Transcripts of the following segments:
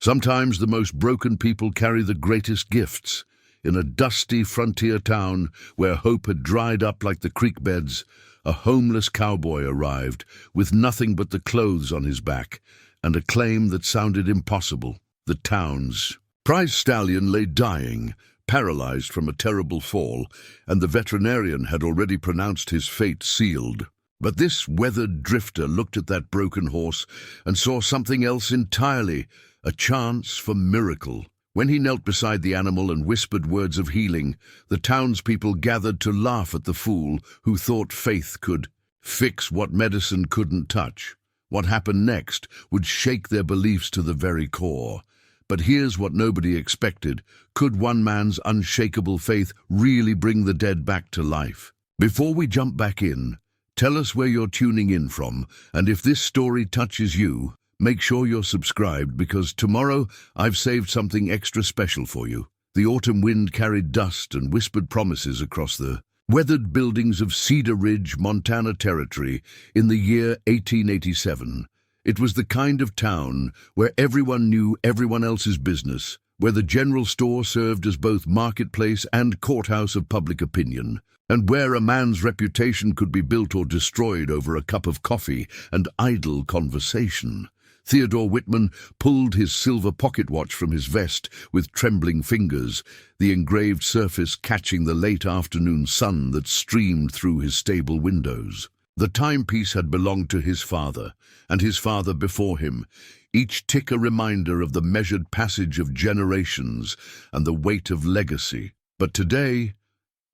Sometimes the most broken people carry the greatest gifts. In a dusty frontier town where hope had dried up like the creek beds, a homeless cowboy arrived with nothing but the clothes on his back and a claim that sounded impossible: the town's prize stallion lay dying, paralyzed from a terrible fall, and the veterinarian had already pronounced his fate sealed. But this weathered drifter looked at that broken horse and saw something else entirely: a chance for miracle. When he knelt beside the animal and whispered words of healing, the townspeople gathered to laugh at the fool who thought faith could fix what medicine couldn't touch. What happened next would shake their beliefs to the very core. But here's what nobody expected: could one man's unshakable faith really bring the dead back to life? Before we jump back in, tell us where you're tuning in from, and if this story touches you, make sure you're subscribed, because tomorrow I've saved something extra special for you. The autumn wind carried dust and whispered promises across the weathered buildings of Cedar Ridge, Montana Territory in the year 1887. It was the kind of town where everyone knew everyone else's business, where the general store served as both marketplace and courthouse of public opinion, and where a man's reputation could be built or destroyed over a cup of coffee and idle conversation. Theodore Whitman pulled his silver pocket watch from his vest with trembling fingers, the engraved surface catching the late afternoon sun that streamed through his stable windows. The timepiece had belonged to his father, and his father before him, each tick a reminder of the measured passage of generations and the weight of legacy. But today,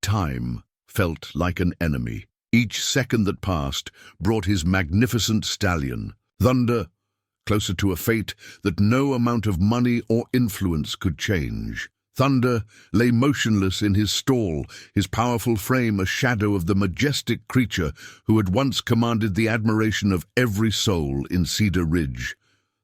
time felt like an enemy. Each second that passed brought his magnificent stallion, Thunder, closer to a fate that no amount of money or influence could change. Thunder lay motionless in his stall, his powerful frame a shadow of the majestic creature who had once commanded the admiration of every soul in Cedar Ridge.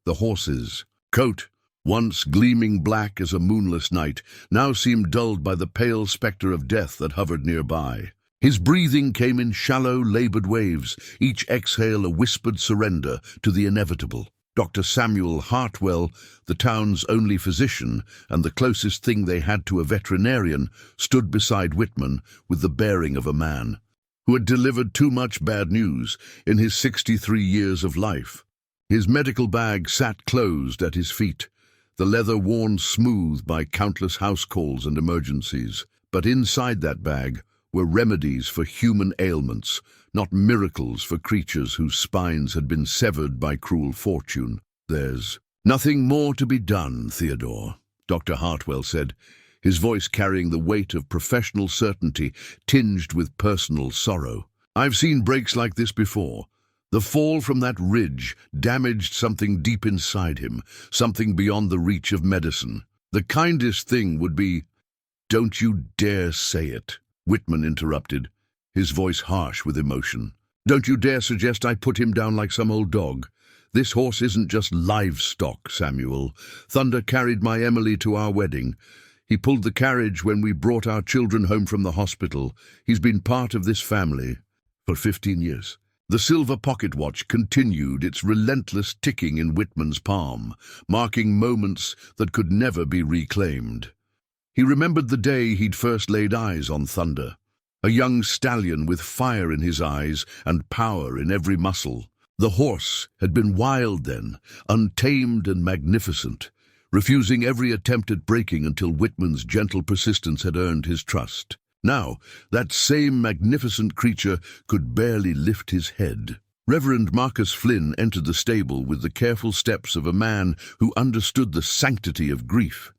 The horse's coat, once gleaming black as a moonless night, now seemed dulled by the pale spectre of death that hovered nearby. His breathing came in shallow, labored waves, each exhale a whispered surrender to the inevitable. Dr. Samuel Hartwell, the town's only physician and the closest thing they had to a veterinarian, stood beside Whitman with the bearing of a man who had delivered too much bad news in his 63 years of life. His medical bag sat closed at his feet, the leather worn smooth by countless house calls and emergencies. But inside that bag were remedies for human ailments, not miracles for creatures whose spines had been severed by cruel fortune. "There's nothing more to be done, Theodore," Dr. Hartwell said, his voice carrying the weight of professional certainty tinged with personal sorrow. "I've seen breaks like this before. The fall from that ridge damaged something deep inside him, something beyond the reach of medicine. The kindest thing would be—" "Don't you dare say it," Whitman interrupted, his voice harsh with emotion. "Don't you dare suggest I put him down like some old dog. This horse isn't just livestock, Samuel. Thunder carried my Emily to our wedding. He pulled the carriage when we brought our children home from the hospital. He's been part of this family for 15 years. The silver pocket watch continued its relentless ticking in Whitman's palm, marking moments that could never be reclaimed. He remembered the day he'd first laid eyes on Thunder, a young stallion with fire in his eyes and power in every muscle. The horse had been wild then, untamed and magnificent, refusing every attempt at breaking until Whitman's gentle persistence had earned his trust. Now, that same magnificent creature could barely lift his head. Reverend Marcus Flynn entered the stable with the careful steps of a man who understood the sanctity of grief.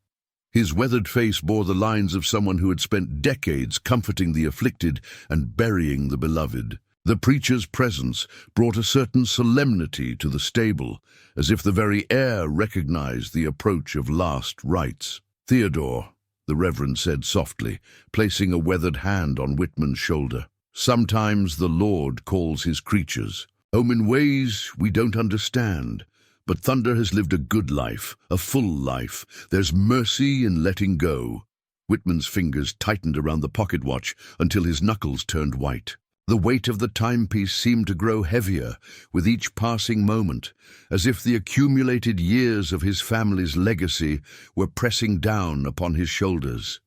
His weathered face bore the lines of someone who had spent decades comforting the afflicted and burying the beloved. The preacher's presence brought a certain solemnity to the stable, as if the very air recognized the approach of last rites. "Theodore," the Reverend said softly, placing a weathered hand on Whitman's shoulder, "sometimes the Lord calls his creatures home in ways we don't understand. But Thunder has lived a good life, a full life. There's mercy in letting go." Whitman's fingers tightened around the pocket watch until his knuckles turned white. The weight of the timepiece seemed to grow heavier with each passing moment, as if the accumulated years of his family's legacy were pressing down upon his shoulders.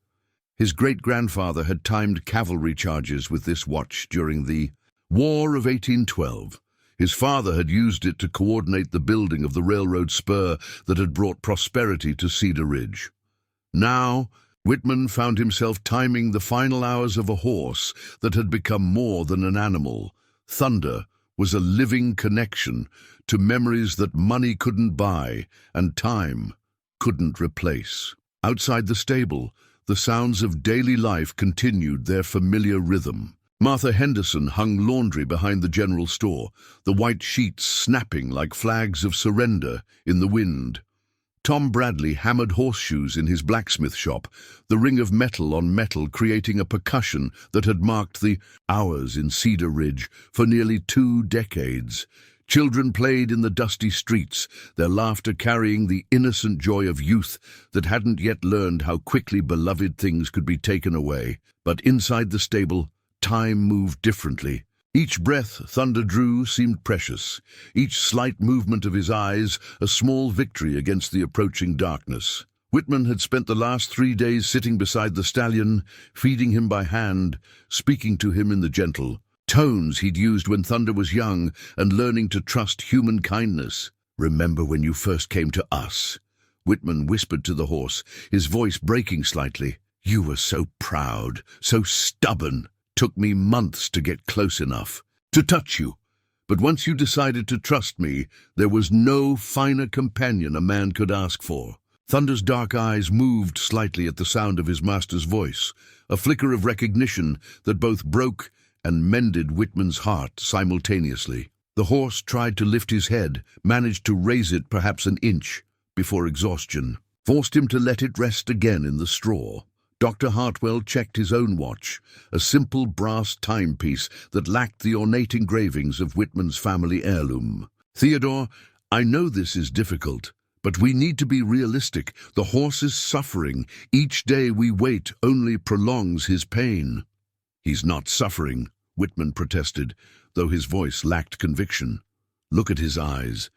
His great-grandfather had timed cavalry charges with this watch during the War of 1812. His father had used it to coordinate the building of the railroad spur that had brought prosperity to Cedar Ridge. Now, Whitman found himself timing the final hours of a horse that had become more than an animal. Thunder was a living connection to memories that money couldn't buy and time couldn't replace. Outside the stable, the sounds of daily life continued their familiar rhythm. Martha Henderson hung laundry behind the general store, the white sheets snapping like flags of surrender in the wind. Tom Bradley hammered horseshoes in his blacksmith shop, the ring of metal on metal creating a percussion that had marked the hours in Cedar Ridge for nearly 2 decades. Children played in the dusty streets, their laughter carrying the innocent joy of youth that hadn't yet learned how quickly beloved things could be taken away. But inside the stable, time moved differently. Each breath Thunder drew seemed precious, each slight movement of his eyes a small victory against the approaching darkness. Whitman had spent the last 3 days sitting beside the stallion, feeding him by hand, speaking to him in the gentle tones he'd used when Thunder was young, and learning to trust human kindness. "Remember when you first came to us?" Whitman whispered to the horse, his voice breaking slightly. "You were so proud, so stubborn. Took me months to get close enough to touch you. But once you decided to trust me, there was no finer companion a man could ask for." Thunder's dark eyes moved slightly at the sound of his master's voice, a flicker of recognition that both broke and mended Whitman's heart simultaneously. The horse tried to lift his head, managed to raise it perhaps an inch before exhaustion forced him to let it rest again in the straw. Dr. Hartwell checked his own watch, a simple brass timepiece that lacked the ornate engravings of Whitman's family heirloom. "Theodore, I know this is difficult, but we need to be realistic. The horse is suffering. Each day we wait only prolongs his pain." "He's not suffering," Whitman protested, though his voice lacked conviction. "Look at his eyes.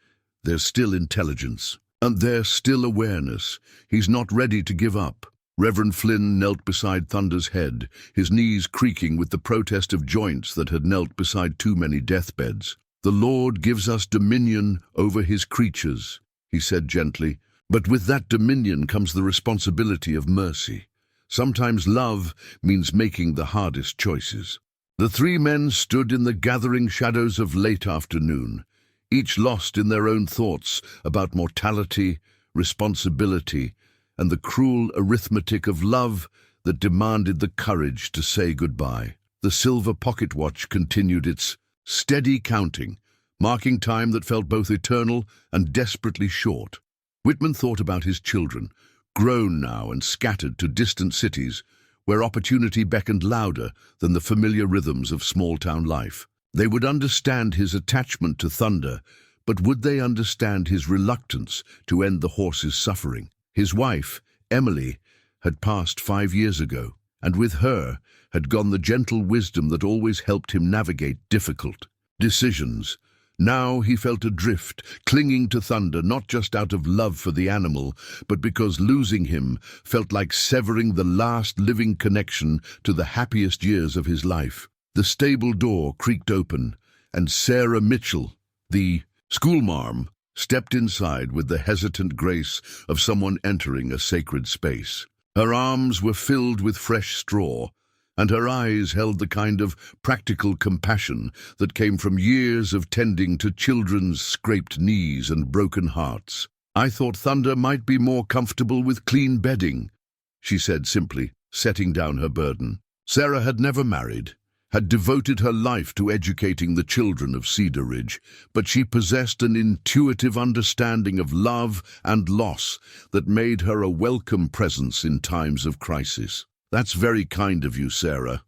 There's still intelligence, and there's still awareness. He's not ready to give up." Reverend Flynn knelt beside Thunder's head, his knees creaking with the protest of joints that had knelt beside too many deathbeds. "The Lord gives us dominion over his creatures," he said gently, "but with that dominion comes the responsibility of mercy. Sometimes love means making the hardest choices." The 3 men stood in the gathering shadows of late afternoon, each lost in their own thoughts about mortality, responsibility, and the cruel arithmetic of love that demanded the courage to say goodbye. The silver pocket watch continued its steady counting, marking time that felt both eternal and desperately short. Whitman thought about his children, grown now and scattered to distant cities, where opportunity beckoned louder than the familiar rhythms of small-town life. They would understand his attachment to Thunder, but would they understand his reluctance to end the horse's suffering? His wife, Emily, had passed 5 years ago, and with her had gone the gentle wisdom that always helped him navigate difficult decisions. Now he felt adrift, clinging to Thunder not just out of love for the animal, but because losing him felt like severing the last living connection to the happiest years of his life. The stable door creaked open, and Sarah Mitchell, the schoolmarm, stepped inside with the hesitant grace of someone entering a sacred space. Her arms were filled with fresh straw, and her eyes held the kind of practical compassion that came from years of tending to children's scraped knees and broken hearts. "I thought Thunder might be more comfortable with clean bedding," she said simply, setting down her burden. Sarah had never married, had devoted her life to educating the children of Cedar Ridge, but she possessed an intuitive understanding of love and loss that made her a welcome presence in times of crisis. "That's very kind of you, Sarah."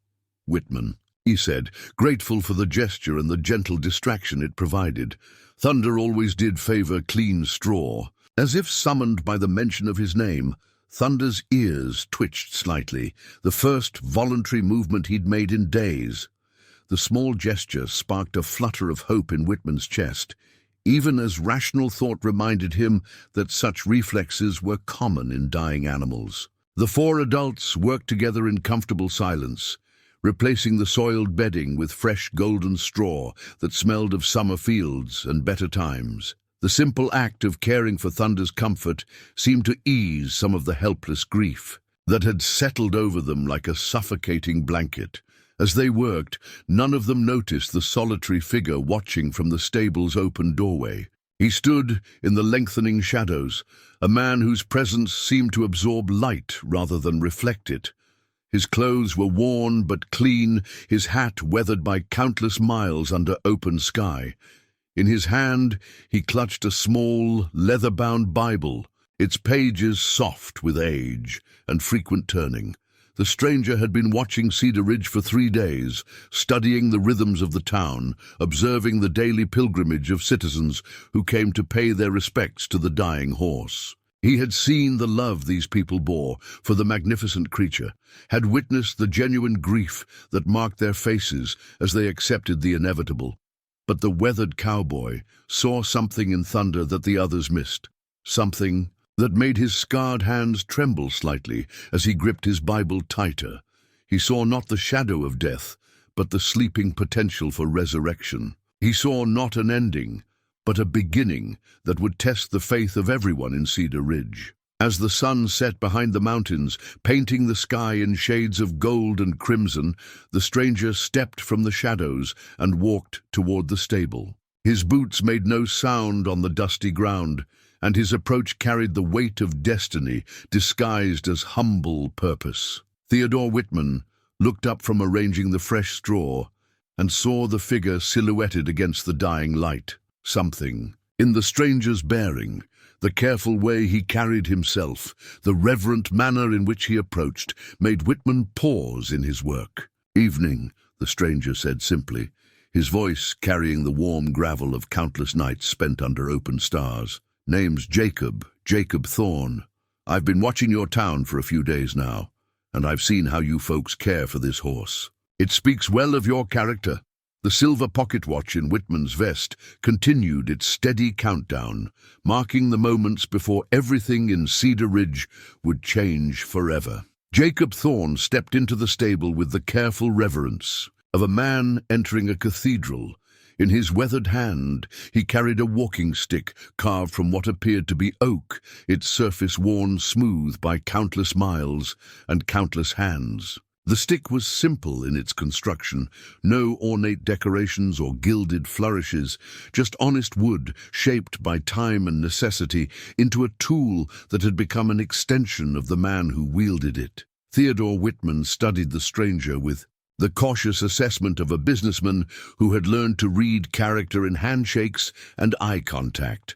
"Whitman," he said, grateful for the gesture and the gentle distraction it provided. Thunder always did favor clean straw. As if summoned by the mention of his name, Thunder's ears twitched slightly, the first voluntary movement he'd made in days. The small gesture sparked a flutter of hope in Whitman's chest, even as rational thought reminded him that such reflexes were common in dying animals. The four adults worked together in comfortable silence, replacing the soiled bedding with fresh golden straw that smelled of summer fields and better times. The simple act of caring for Thunder's comfort seemed to ease some of the helpless grief that had settled over them like a suffocating blanket. As they worked, none of them noticed the solitary figure watching from the stable's open doorway. He stood in the lengthening shadows, a man whose presence seemed to absorb light rather than reflect it. His clothes were worn but clean, his hat weathered by countless miles under open sky. In his hand, he clutched a small, leather-bound Bible, its pages soft with age and frequent turning. The stranger had been watching Cedar Ridge for 3 days, studying the rhythms of the town, observing the daily pilgrimage of citizens who came to pay their respects to the dying horse. He had seen the love these people bore for the magnificent creature, had witnessed the genuine grief that marked their faces as they accepted the inevitable. But the weathered cowboy saw something in Thunder that the others missed, something that made his scarred hands tremble slightly as he gripped his Bible tighter. He saw not the shadow of death, but the sleeping potential for resurrection. He saw not an ending, but a beginning that would test the faith of everyone in Cedar Ridge. As the sun set behind the mountains, painting the sky in shades of gold and crimson, the stranger stepped from the shadows and walked toward the stable. His boots made no sound on the dusty ground, and his approach carried the weight of destiny disguised as humble purpose. Theodore Whitman looked up from arranging the fresh straw and saw the figure silhouetted against the dying light. Something in the stranger's bearing, the careful way he carried himself, the reverent manner in which he approached, made Whitman pause in his work. "Evening," the stranger said simply, his voice carrying the warm gravel of countless nights spent under open stars. "Name's Jacob Thorne. I've been watching your town for a few days now, and I've seen how you folks care for this horse. It speaks well of your character." The silver pocket watch in Whitman's vest continued its steady countdown, marking the moments before everything in Cedar Ridge would change forever. Jacob Thorne stepped into the stable with the careful reverence of a man entering a cathedral. In his weathered hand, he carried a walking stick carved from what appeared to be oak, its surface worn smooth by countless miles and countless hands. The stick was simple in its construction, no ornate decorations or gilded flourishes, just honest wood shaped by time and necessity into a tool that had become an extension of the man who wielded it. Theodore Whitman studied the stranger with the cautious assessment of a businessman who had learned to read character in handshakes and eye contact.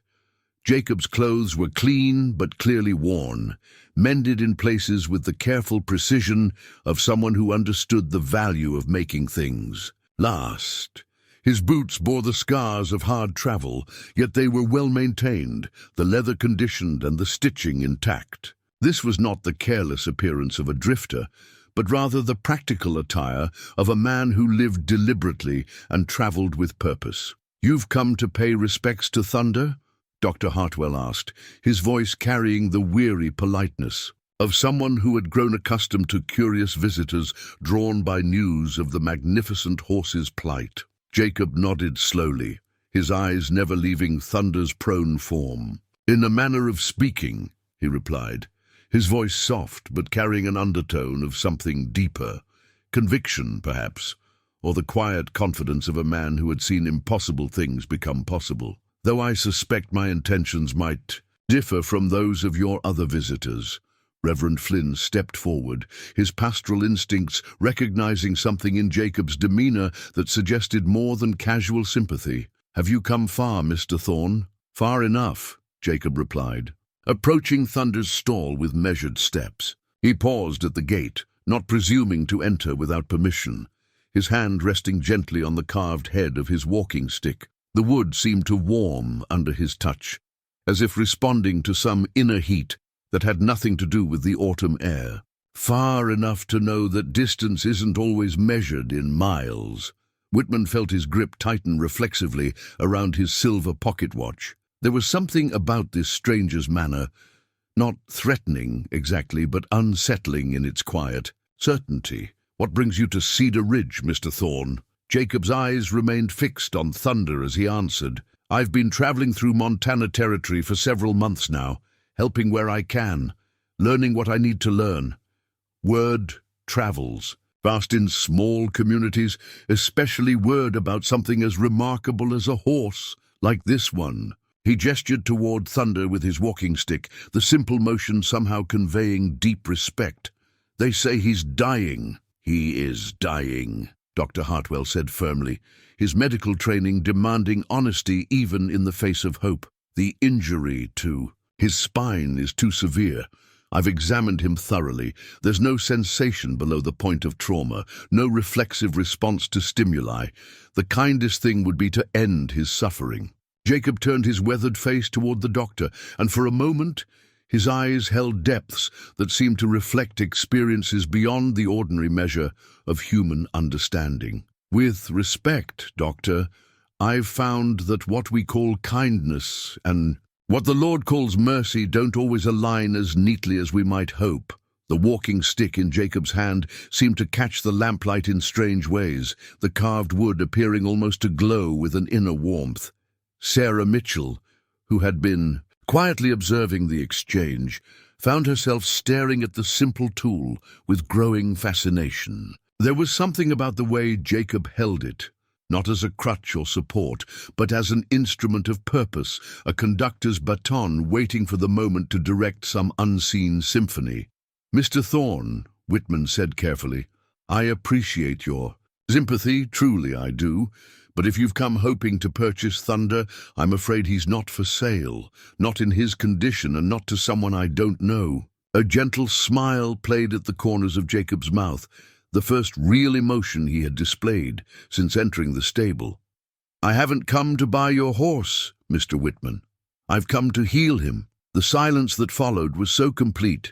Jacob's clothes were clean but clearly worn, mended in places with the careful precision of someone who understood the value of making things last. His boots bore the scars of hard travel, yet they were well maintained, the leather conditioned and the stitching intact. This was not the careless appearance of a drifter, but rather the practical attire of a man who lived deliberately and traveled with purpose. "You've come to pay respects to Thunder?" Dr. Hartwell asked, his voice carrying the weary politeness of someone who had grown accustomed to curious visitors drawn by news of the magnificent horse's plight. Jacob nodded slowly, his eyes never leaving Thunder's prone form. "In a manner of speaking," he replied, his voice soft but carrying an undertone of something deeper, conviction perhaps, or the quiet confidence of a man who had seen impossible things become possible. "Though I suspect my intentions might differ from those of your other visitors." Reverend Flynn stepped forward, his pastoral instincts recognizing something in Jacob's demeanor that suggested more than casual sympathy. "Have you come far, Mr. Thorne?" "Far enough," Jacob replied, approaching Thunder's stall with measured steps. He paused at the gate, not presuming to enter without permission, his hand resting gently on the carved head of his walking stick. The wood seemed to warm under his touch, as if responding to some inner heat that had nothing to do with the autumn air. "Far enough to know that distance isn't always measured in miles, Whitman felt his grip tighten reflexively around his silver pocket watch. There was something about this stranger's manner, not threatening exactly, but unsettling in its quiet certainty. "What brings you to Cedar Ridge, Mr. Thorne?" Jacob's eyes remained fixed on Thunder as he answered. "I've been traveling through Montana Territory for several months now, helping where I can, learning what I need to learn. Word travels, fast in small communities, especially word about something as remarkable as a horse, like this one." He gestured toward Thunder with his walking stick, the simple motion somehow conveying deep respect. "They say he's dying." "He is dying," Dr. Hartwell said firmly, his medical training demanding honesty even in the face of hope. "The injury, too. His spine is too severe. I've examined him thoroughly. There's no sensation below the point of trauma, no reflexive response to stimuli. The kindest thing would be to end his suffering." Jacob turned his weathered face toward the doctor, and for a moment his eyes held depths that seemed to reflect experiences beyond the ordinary measure of human understanding. "With respect, Doctor, I've found that what we call kindness and what the Lord calls mercy don't always align as neatly as we might hope." The walking stick in Jacob's hand seemed to catch the lamplight in strange ways, the carved wood appearing almost to glow with an inner warmth. Sarah Mitchell, who had been quietly observing the exchange, found herself staring at the simple tool with growing fascination. There was something about the way Jacob held it, not as a crutch or support, but as an instrument of purpose, a conductor's baton waiting for the moment to direct some unseen symphony. "Mr. Thorne," Whitman said carefully, "I appreciate your sympathy, truly I do. But if you've come hoping to purchase Thunder, I'm afraid he's not for sale, not in his condition and not to someone I don't know." A gentle smile played at the corners of Jacob's mouth, the first real emotion he had displayed since entering the stable. "I haven't come to buy your horse, Mr. Whitman. I've come to heal him." The silence that followed was so complete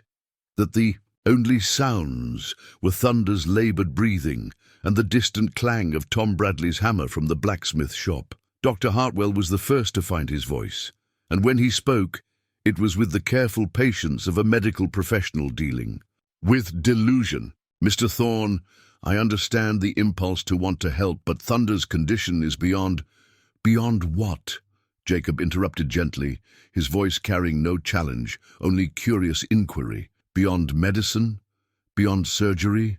that the only sounds were Thunder's labored breathing and the distant clang of Tom Bradley's hammer from the blacksmith shop. Dr. Hartwell was the first to find his voice, and when he spoke, it was with the careful patience of a medical professional dealing with delusion. "Mr. Thorne, I understand the impulse to want to help, but Thunder's condition is beyond—" "Beyond what?" Jacob interrupted gently, his voice carrying no challenge, only curious inquiry. "Beyond medicine? Beyond surgery?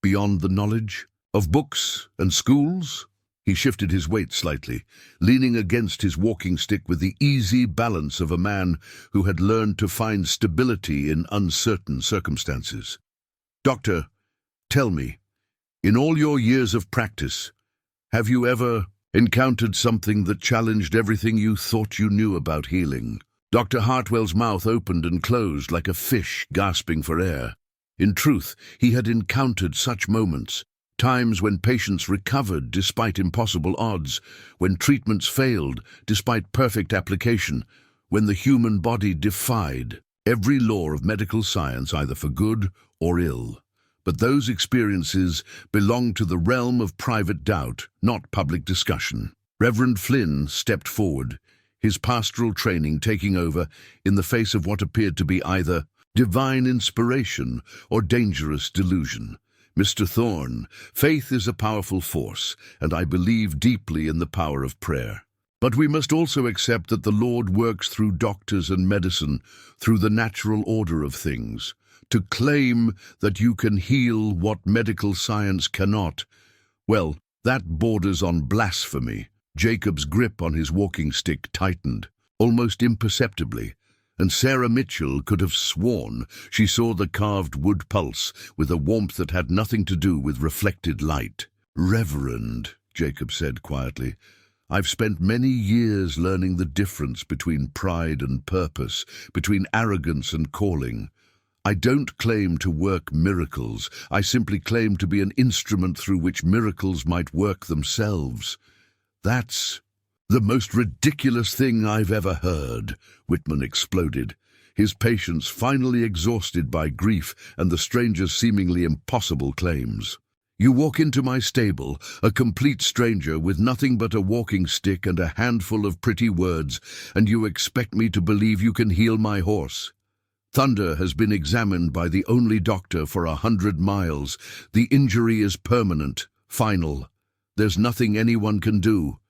Beyond the knowledge of books and schools?" He shifted his weight slightly, leaning against his walking stick with the easy balance of a man who had learned to find stability in uncertain circumstances. "Doctor, tell me, in all your years of practice, have you ever encountered something that challenged everything you thought you knew about healing?" Dr. Hartwell's mouth opened and closed like a fish gasping for air. In truth, he had encountered such moments, times when patients recovered despite impossible odds, when treatments failed despite perfect application, when the human body defied every law of medical science either for good or ill. But those experiences belonged to the realm of private doubt, not public discussion. Reverend Flynn stepped forward, his pastoral training taking over in the face of what appeared to be either divine inspiration or dangerous delusion. "Mr. Thorne, faith is a powerful force, and I believe deeply in the power of prayer. But we must also accept that the Lord works through doctors and medicine, through the natural order of things. To claim that you can heal what medical science cannot, well, that borders on blasphemy." Jacob's grip on his walking stick tightened, almost imperceptibly, and Sarah Mitchell could have sworn she saw the carved wood pulse with a warmth that had nothing to do with reflected light. "Reverend," Jacob said quietly, "I've spent many years learning the difference between pride and purpose, between arrogance and calling. I don't claim to work miracles. I simply claim to be an instrument through which miracles might work themselves." "That's the most ridiculous thing I've ever heard," Whitman exploded, his patience finally exhausted by grief and the stranger's seemingly impossible claims. You walk into my stable, a complete stranger with nothing but a walking stick and a handful of pretty words, and you expect me to believe you can heal my horse. Thunder has been examined by the only doctor for 100 miles. The injury is permanent, final. There's nothing anyone can do.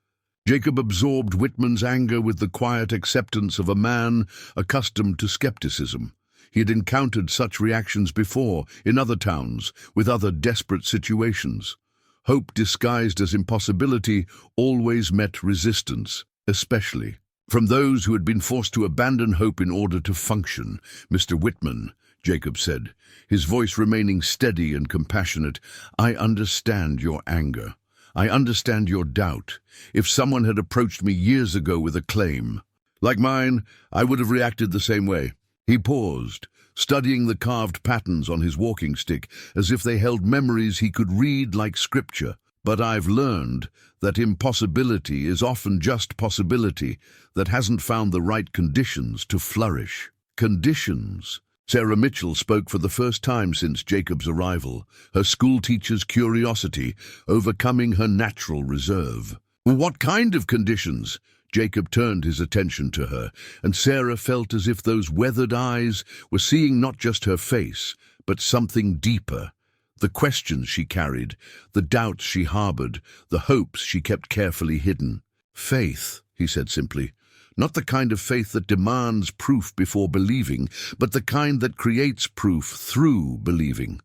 Jacob absorbed Whitman's anger with the quiet acceptance of a man accustomed to skepticism. He had encountered such reactions before, in other towns, with other desperate situations. Hope disguised as impossibility always met resistance, especially from those who had been forced to abandon hope in order to function. "Mr. Whitman," Jacob said, his voice remaining steady and compassionate, "I understand your anger. I understand your doubt. If someone had approached me years ago with a claim like mine, I would have reacted the same way." He paused, studying the carved patterns on his walking stick as if they held memories he could read like scripture. "But I've learned that impossibility is often just possibility that hasn't found the right conditions to flourish." Conditions. Sarah Mitchell spoke for the first time since Jacob's arrival, her schoolteacher's curiosity overcoming her natural reserve. "What kind of conditions?" Jacob turned his attention to her, and Sarah felt as if those weathered eyes were seeing not just her face, but something deeper. The questions she carried, the doubts she harbored, the hopes she kept carefully hidden. "Faith," he said simply. "Not the kind of faith that demands proof before believing, but the kind that creates proof through believing.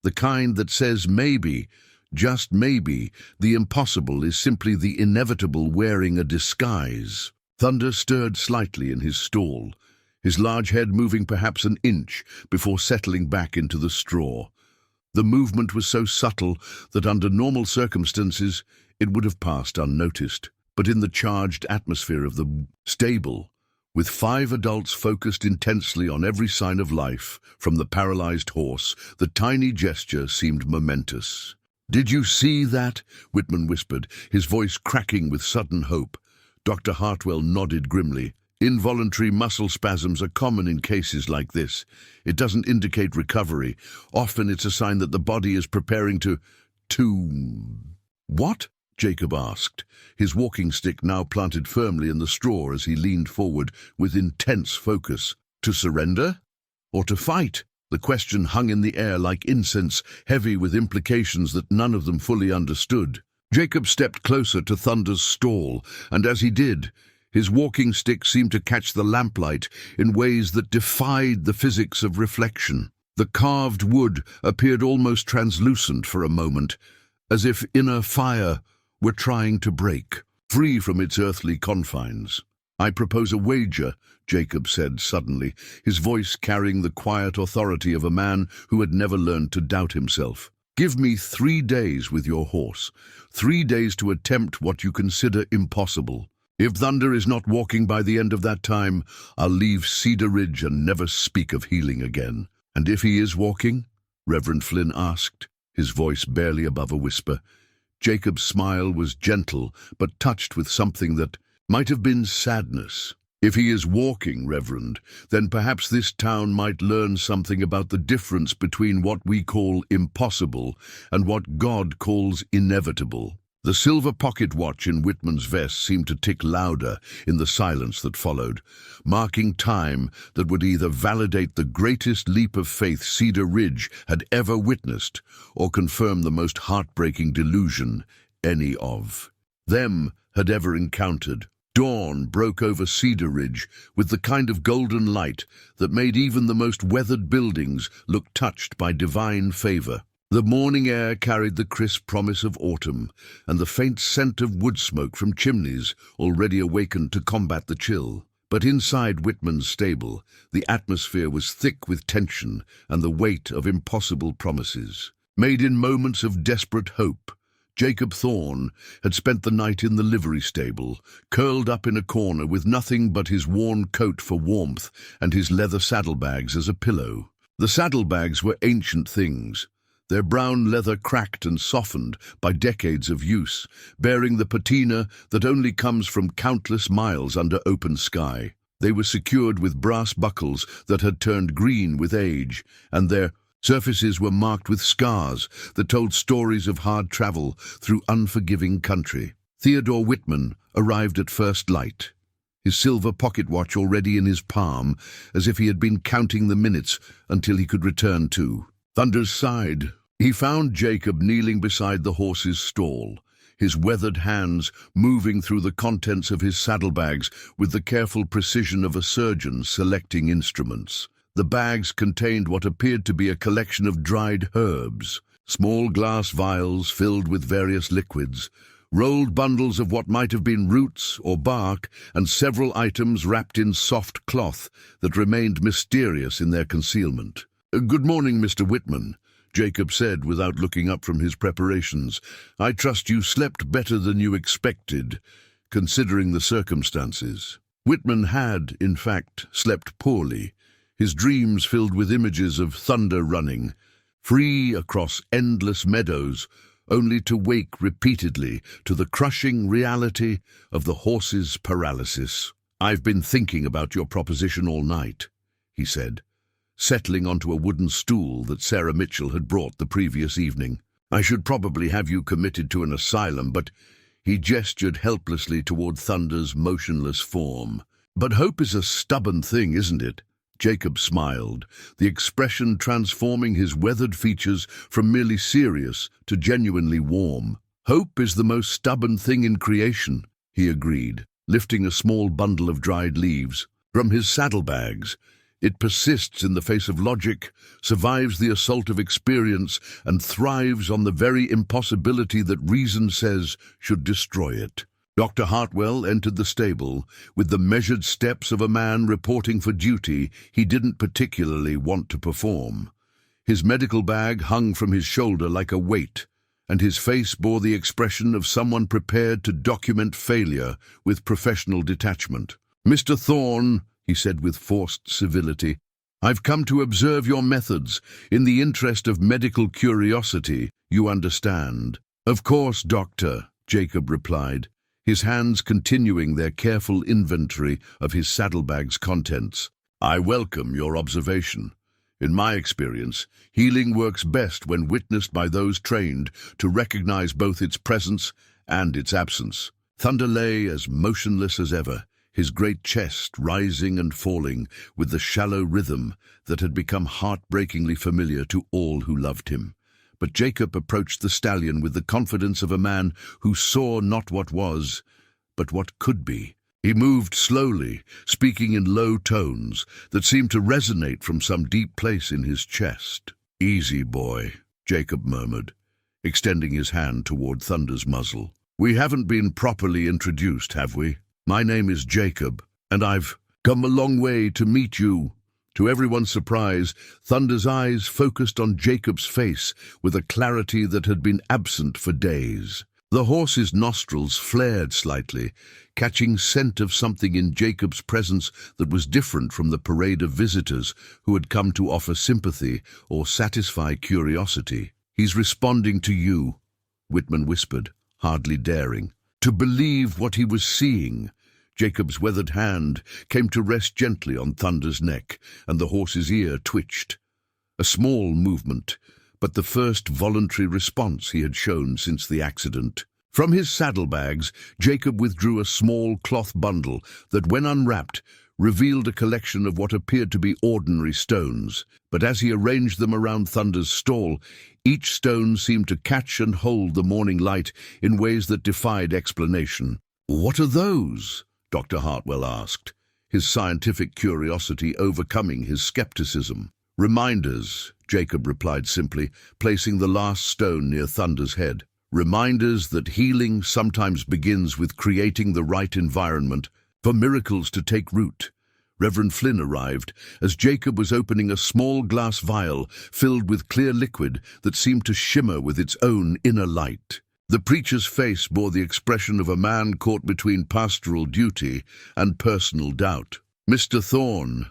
The kind that says maybe, just maybe, the impossible is simply the inevitable wearing a disguise." Thunder stirred slightly in his stall, his large head moving perhaps an inch before settling back into the straw. The movement was so subtle that under normal circumstances it would have passed unnoticed. But in the charged atmosphere of the stable, with 5 adults focused intensely on every sign of life, from the paralyzed horse, the tiny gesture seemed momentous. "Did you see that?" Whitman whispered, his voice cracking with sudden hope. Dr. Hartwell nodded grimly. "Involuntary muscle spasms are common in cases like this. It doesn't indicate recovery. Often it's a sign that the body is preparing to... What?" Jacob asked, his walking stick now planted firmly in the straw as he leaned forward with intense focus. "To surrender? Or to fight?" The question hung in the air like incense, heavy with implications that none of them fully understood. Jacob stepped closer to Thunder's stall, and as he did, his walking stick seemed to catch the lamplight in ways that defied the physics of reflection. The carved wood appeared almost translucent for a moment, as if inner fire were trying to break, free from its earthly confines. "I propose a wager," Jacob said suddenly, his voice carrying the quiet authority of a man who had never learned to doubt himself. "Give me 3 days with your horse, 3 days to attempt what you consider impossible. If Thunder is not walking by the end of that time, I'll leave Cedar Ridge and never speak of healing again." "And if he is walking?" Reverend Flynn asked, his voice barely above a whisper. Jacob's smile was gentle, but touched with something that might have been sadness. "If he is walking, Reverend, then perhaps this town might learn something about the difference between what we call impossible and what God calls inevitable." The silver pocket watch in Whitman's vest seemed to tick louder in the silence that followed, marking time that would either validate the greatest leap of faith Cedar Ridge had ever witnessed or confirm the most heartbreaking delusion any of them had ever encountered. Dawn broke over Cedar Ridge with the kind of golden light that made even the most weathered buildings look touched by divine favor. The morning air carried the crisp promise of autumn, and the faint scent of wood smoke from chimneys already awakened to combat the chill. But inside Whitman's stable, the atmosphere was thick with tension and the weight of impossible promises. Made in moments of desperate hope, Jacob Thorne had spent the night in the livery stable, curled up in a corner with nothing but his worn coat for warmth and his leather saddlebags as a pillow. The saddlebags were ancient things, their brown leather cracked and softened by decades of use, bearing the patina that only comes from countless miles under open sky. They were secured with brass buckles that had turned green with age, and their Surfaces were marked with scars that told stories of hard travel through unforgiving country. Theodore Whitman arrived at first light, his silver pocket watch already in his palm, as if he had been counting the minutes until he could return to Thunder's side. He found Jacob kneeling beside the horse's stall, his weathered hands moving through the contents of his saddlebags with the careful precision of a surgeon selecting instruments. The bags contained what appeared to be a collection of dried herbs, small glass vials filled with various liquids, rolled bundles of what might have been roots or bark, and several items wrapped in soft cloth that remained mysterious in their concealment. "Good morning, Mr. Whitman," Jacob said without looking up from his preparations. "I trust you slept better than you expected, considering the circumstances." Whitman had, in fact, slept poorly, his dreams filled with images of Thunder running, free across endless meadows, only to wake repeatedly to the crushing reality of the horse's paralysis. "I've been thinking about your proposition all night," he said, settling onto a wooden stool that Sarah Mitchell had brought the previous evening. "I should probably have you committed to an asylum, but—" He gestured helplessly toward Thunder's motionless form. "But hope is a stubborn thing, isn't it?" Jacob smiled, the expression transforming his weathered features from merely serious to genuinely warm. "Hope is the most stubborn thing in creation," he agreed, lifting a small bundle of dried leaves from his saddlebags. "It persists in the face of logic, survives the assault of experience, and thrives on the very impossibility that reason says should destroy it." Dr. Hartwell entered the stable with the measured steps of a man reporting for duty he didn't particularly want to perform. His medical bag hung from his shoulder like a weight, and his face bore the expression of someone prepared to document failure with professional detachment. "Mr. Thorne," he said with forced civility, "I've come to observe your methods in the interest of medical curiosity, you understand." "Of course, Doctor," Jacob replied, his hands continuing their careful inventory of his saddlebag's contents. "I welcome your observation. In my experience, healing works best when witnessed by those trained to recognize both its presence and its absence." Thunder lay as motionless as ever, his great chest rising and falling with the shallow rhythm that had become heartbreakingly familiar to all who loved him. But Jacob approached the stallion with the confidence of a man who saw not what was, but what could be. He moved slowly, speaking in low tones that seemed to resonate from some deep place in his chest. "Easy, boy," Jacob murmured, extending his hand toward Thunder's muzzle. "We haven't been properly introduced, have we? My name is Jacob, and I've come a long way to meet you." To everyone's surprise, Thunder's eyes focused on Jacob's face with a clarity that had been absent for days. The horse's nostrils flared slightly, catching scent of something in Jacob's presence that was different from the parade of visitors who had come to offer sympathy or satisfy curiosity. "He's responding to you," Whitman whispered, hardly daring to believe what he was seeing. Jacob's weathered hand came to rest gently on Thunder's neck, and the horse's ear twitched. A small movement, but the first voluntary response he had shown since the accident. From his saddlebags, Jacob withdrew a small cloth bundle that, when unwrapped, revealed a collection of what appeared to be ordinary stones. But as he arranged them around Thunder's stall, each stone seemed to catch and hold the morning light in ways that defied explanation. "What are those?" Dr. Hartwell asked, his scientific curiosity overcoming his skepticism. "Reminders," Jacob replied simply, placing the last stone near Thunder's head. "Reminders that healing sometimes begins with creating the right environment for miracles to take root." Reverend Flynn arrived as Jacob was opening a small glass vial filled with clear liquid that seemed to shimmer with its own inner light. The preacher's face bore the expression of a man caught between pastoral duty and personal doubt. "Mr. Thorne,"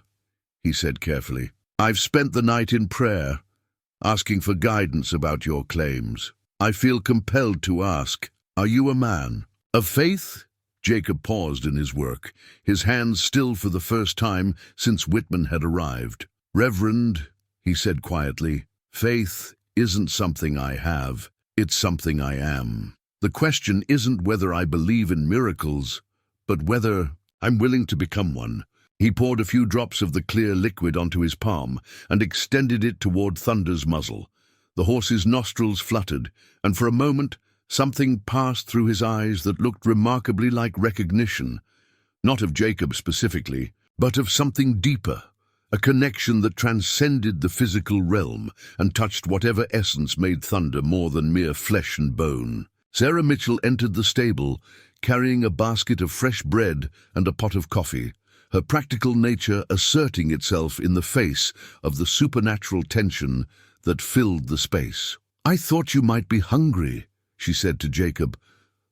he said carefully, "I've spent the night in prayer, asking for guidance about your claims. I feel compelled to ask, are you a man of faith?" Jacob paused in his work, his hands still for the first time since Whitman had arrived. "Reverend," he said quietly, Faith isn't something I have, it's something I am. The question isn't whether I believe in miracles, but whether I'm willing to become one. He poured a few drops of the clear liquid onto his palm and extended it toward Thunder's muzzle. The horse's nostrils fluttered, and for a moment something passed through his eyes that looked remarkably like recognition, not of Jacob specifically, but of something deeper, a connection that transcended the physical realm and touched whatever essence made Thunder more than mere flesh and bone. Sarah Mitchell entered the stable, carrying a basket of fresh bread and a pot of coffee, her practical nature asserting itself in the face of the supernatural tension that filled the space. "I thought you might be hungry," she said to Jacob,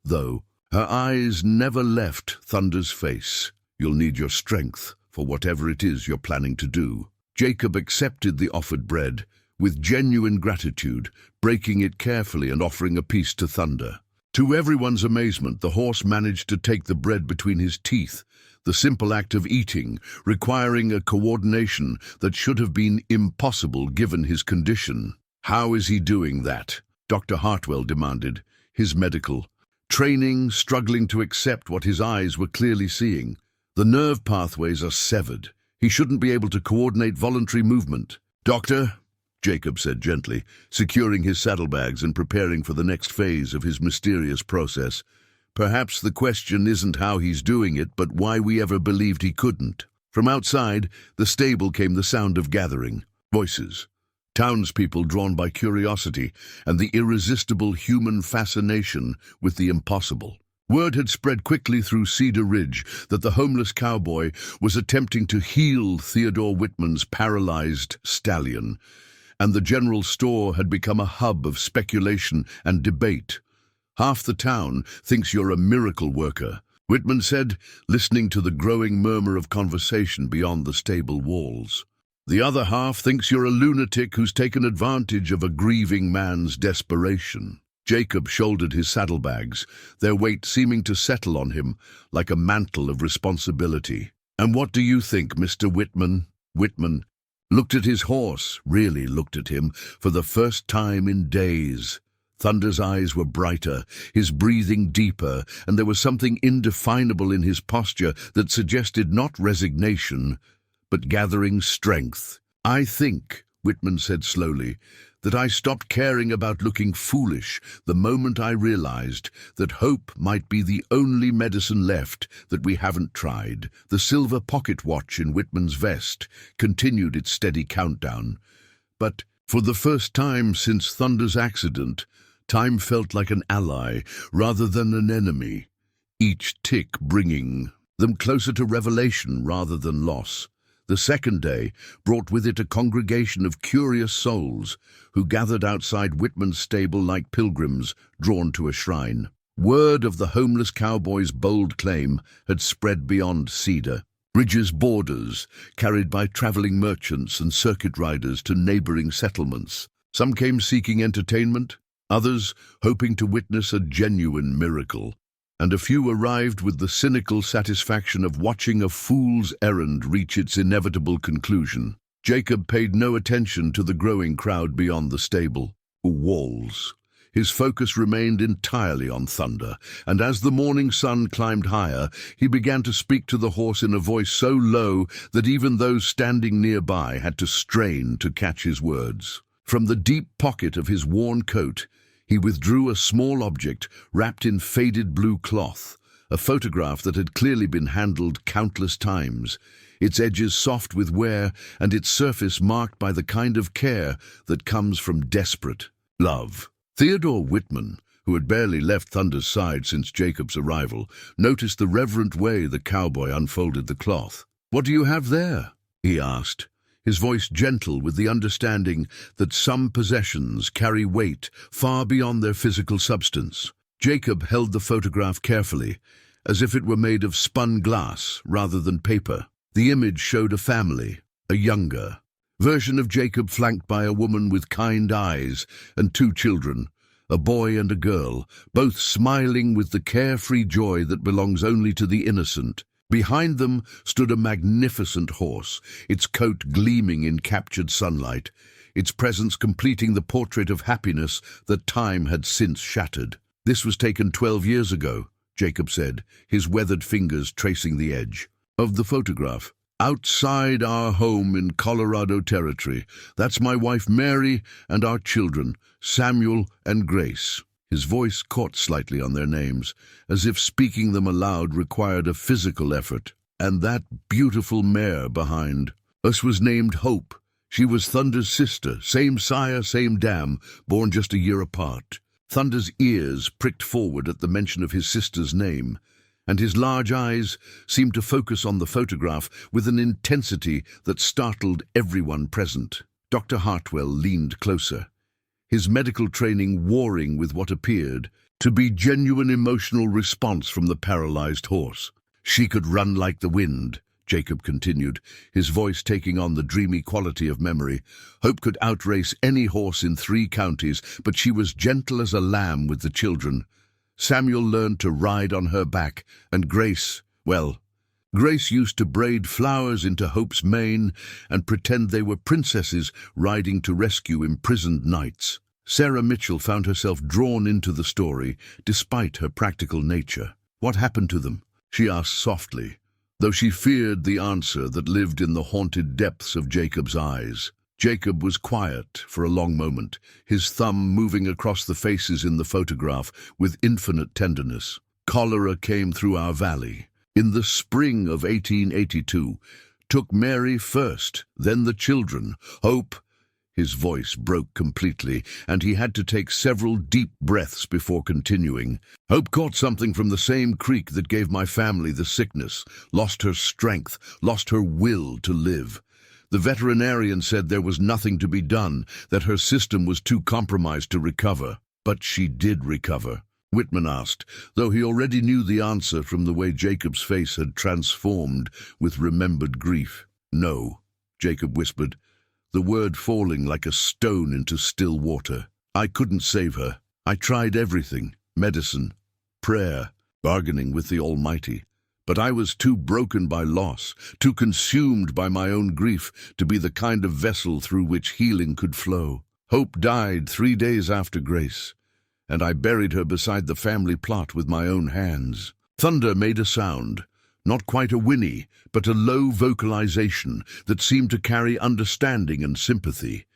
though her eyes never left Thunder's face. "You'll need your strength for whatever it is you're planning to do." Jacob accepted the offered bread with genuine gratitude, breaking it carefully and offering a piece to Thunder. To everyone's amazement, the horse managed to take the bread between his teeth, the simple act of eating requiring a coordination that should have been impossible given his condition. "How is he doing that?" Dr. Hartwell demanded, his medical training struggling to accept what his eyes were clearly seeing. "The nerve pathways are severed. He shouldn't be able to coordinate voluntary movement." "Doctor," Jacob said gently, securing his saddlebags and preparing for the next phase of his mysterious process, "perhaps the question isn't how he's doing it, but why we ever believed he couldn't." From outside the stable came the sound of gathering voices, townspeople drawn by curiosity and the irresistible human fascination with the impossible. Word had spread quickly through Cedar Ridge that the homeless cowboy was attempting to heal Theodore Whitman's paralyzed stallion, and the general store had become a hub of speculation and debate. "Half the town thinks you're a miracle worker," Whitman said, listening to the growing murmur of conversation beyond the stable walls. "The other half thinks you're a lunatic who's taken advantage of a grieving man's desperation." Jacob shouldered his saddlebags, their weight seeming to settle on him like a mantle of responsibility. "And what do you think, Mr. Whitman?" Whitman looked at his horse, really looked at him, for the first time in days. Thunder's eyes were brighter, his breathing deeper, and there was something indefinable in his posture that suggested not resignation, but gathering strength. "I think," Whitman said slowly, "that I stopped caring about looking foolish the moment I realized that hope might be the only medicine left that we haven't tried." The silver pocket watch in Whitman's vest continued its steady countdown, but for the first time since Thunder's accident, time felt like an ally rather than an enemy, each tick bringing them closer to revelation rather than loss. The second day brought with it a congregation of curious souls who gathered outside Whitman's stable like pilgrims drawn to a shrine. Word of the homeless cowboy's bold claim had spread beyond Cedar Ridge's borders, carried by traveling merchants and circuit riders to neighboring settlements. Some came seeking entertainment, others hoping to witness a genuine miracle, and a few arrived with the cynical satisfaction of watching a fool's errand reach its inevitable conclusion. Jacob paid no attention to the growing crowd beyond the stable walls. His focus remained entirely on Thunder, and as the morning sun climbed higher, he began to speak to the horse in a voice so low that even those standing nearby had to strain to catch his words. From the deep pocket of his worn coat, he withdrew a small object wrapped in faded blue cloth, a photograph that had clearly been handled countless times, its edges soft with wear and its surface marked by the kind of care that comes from desperate love. Theodore Whitman, who had barely left Thunder's side since Jacob's arrival, noticed the reverent way the cowboy unfolded the cloth. "What do you have there?" he asked, his voice gentle with the understanding that some possessions carry weight far beyond their physical substance. Jacob held the photograph carefully, as if it were made of spun glass rather than paper. The image showed a family, a younger version of Jacob flanked by a woman with kind eyes and two children, a boy and a girl, both smiling with the carefree joy that belongs only to the innocent. Behind them stood a magnificent horse, its coat gleaming in captured sunlight, its presence completing the portrait of happiness that time had since shattered. "This was taken 12 years ago," Jacob said, his weathered fingers tracing the edge of the photograph. "Outside our home in Colorado Territory. That's my wife Mary and our children, Samuel and Grace." His voice caught slightly on their names, as if speaking them aloud required a physical effort. "And that beautiful mare behind us was named Hope. She was Thunder's sister, same sire, same dam, born just a year apart." Thunder's ears pricked forward at the mention of his sister's name, and his large eyes seemed to focus on the photograph with an intensity that startled everyone present. Dr. Hartwell leaned closer, his medical training warring with what appeared to be genuine emotional response from the paralyzed horse. "She could run like the wind," Jacob continued, his voice taking on the dreamy quality of memory. "Hope could outrace any horse in 3 counties, but she was gentle as a lamb with the children. Samuel learned to ride on her back, and Grace, well, Grace used to braid flowers into Hope's mane and pretend they were princesses riding to rescue imprisoned knights." Sarah Mitchell found herself drawn into the story, despite her practical nature. "What happened to them?" she asked softly, though she feared the answer that lived in the haunted depths of Jacob's eyes. Jacob was quiet for a long moment, his thumb moving across the faces in the photograph with infinite tenderness. "Cholera came through our valley in the spring of 1882. Took Mary first, then the children. Hope—" His voice broke completely, and he had to take several deep breaths before continuing. "Hope caught something from the same creek that gave my family the sickness, lost her strength, lost her will to live. The veterinarian said there was nothing to be done, that her system was too compromised to recover. But she did recover," Whitman asked, though he already knew the answer from the way Jacob's face had transformed with remembered grief. "No," Jacob whispered, the word falling like a stone into still water. "I couldn't save her. I tried everything, medicine, prayer, bargaining with the Almighty. But I was too broken by loss, too consumed by my own grief to be the kind of vessel through which healing could flow. Hope died 3 days after Grace, and I buried her beside the family plot with my own hands." Thunder made a sound, not quite a whinny, but a low vocalization that seemed to carry understanding and sympathy.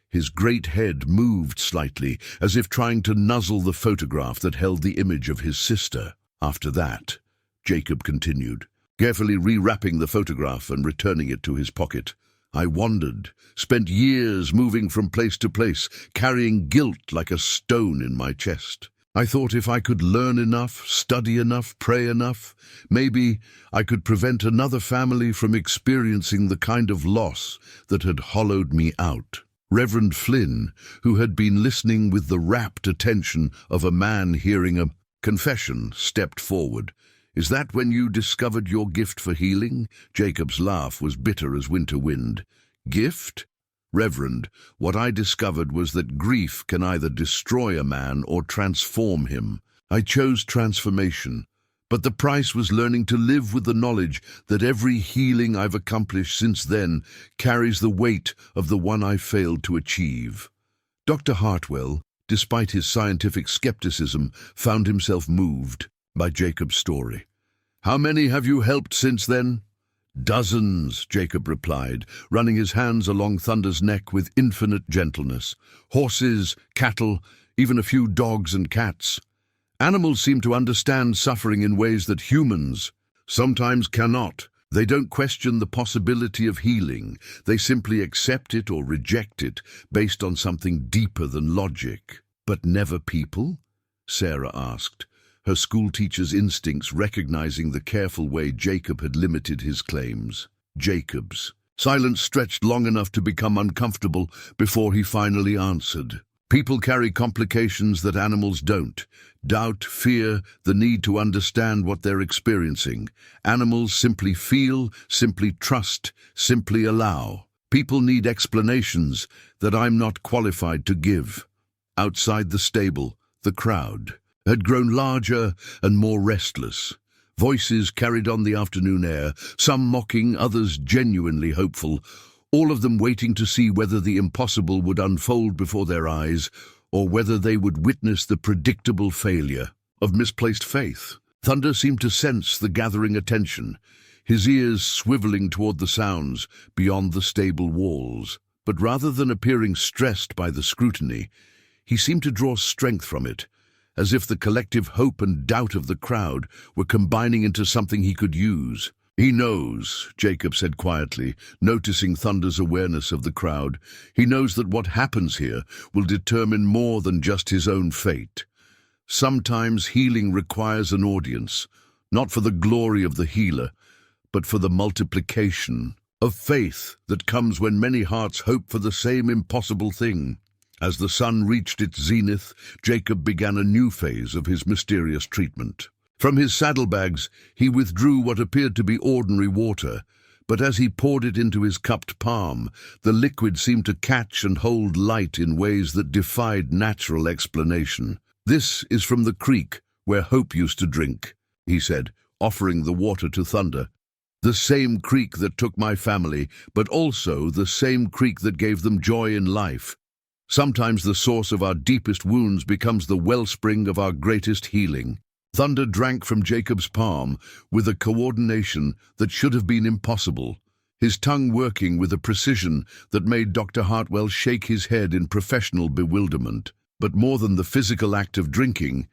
His great head moved slightly, as if trying to nuzzle the photograph that held the image of his sister. "After that," Jacob continued, carefully rewrapping the photograph and returning it to his pocket, "I wandered, spent years moving from place to place, carrying guilt like a stone in my chest. I thought if I could learn enough, study enough, pray enough, maybe I could prevent another family from experiencing the kind of loss that had hollowed me out." Reverend Flynn, who had been listening with the rapt attention of a man hearing a confession, stepped forward. "Is that when you discovered your gift for healing?" Jacob's laugh was bitter as winter wind. "Gift? Reverend, what I discovered was that grief can either destroy a man or transform him. I chose transformation, but the price was learning to live with the knowledge that every healing I've accomplished since then carries the weight of the one I failed to achieve." Dr. Hartwell, despite his scientific skepticism, found himself moved by Jacob's story. "How many have you helped since then?" "Dozens," Jacob replied, running his hands along Thunder's neck with infinite gentleness. "Horses, cattle, even a few dogs and cats. Animals seem to understand suffering in ways that humans sometimes cannot. They don't question the possibility of healing. They simply accept it or reject it based on something deeper than logic." "But never people?" Sarah asked, her schoolteacher's instincts recognizing the careful way Jacob had limited his claims. Jacob's silence stretched long enough to become uncomfortable before he finally answered. "People carry complications that animals don't. Doubt, fear, the need to understand what they're experiencing. Animals simply feel, simply trust, simply allow. People need explanations that I'm not qualified to give." Outside the stable, the crowd had grown larger and more restless. Voices carried on the afternoon air, some mocking, others genuinely hopeful, all of them waiting to see whether the impossible would unfold before their eyes, or whether they would witness the predictable failure of misplaced faith. Thunder seemed to sense the gathering attention, his ears swiveling toward the sounds beyond the stable walls. But rather than appearing stressed by the scrutiny, he seemed to draw strength from it, as if the collective hope and doubt of the crowd were combining into something he could use. "He knows," Jacob said quietly, noticing Thunder's awareness of the crowd. "He knows that what happens here will determine more than just his own fate. Sometimes healing requires an audience, not for the glory of the healer, but for the multiplication of faith that comes when many hearts hope for the same impossible thing." As the sun reached its zenith, Jacob began a new phase of his mysterious treatment. From his saddlebags, he withdrew what appeared to be ordinary water, but as he poured it into his cupped palm, the liquid seemed to catch and hold light in ways that defied natural explanation. "This is from the creek where Hope used to drink," he said, offering the water to Thunder. "The same creek that took my family, but also the same creek that gave them joy in life. Sometimes the source of our deepest wounds becomes the wellspring of our greatest healing." Thunder drank from Jacob's palm with a coordination that should have been impossible, his tongue working with a precision that made Dr. Hartwell shake his head in professional bewilderment. But more than the physical act of drinking,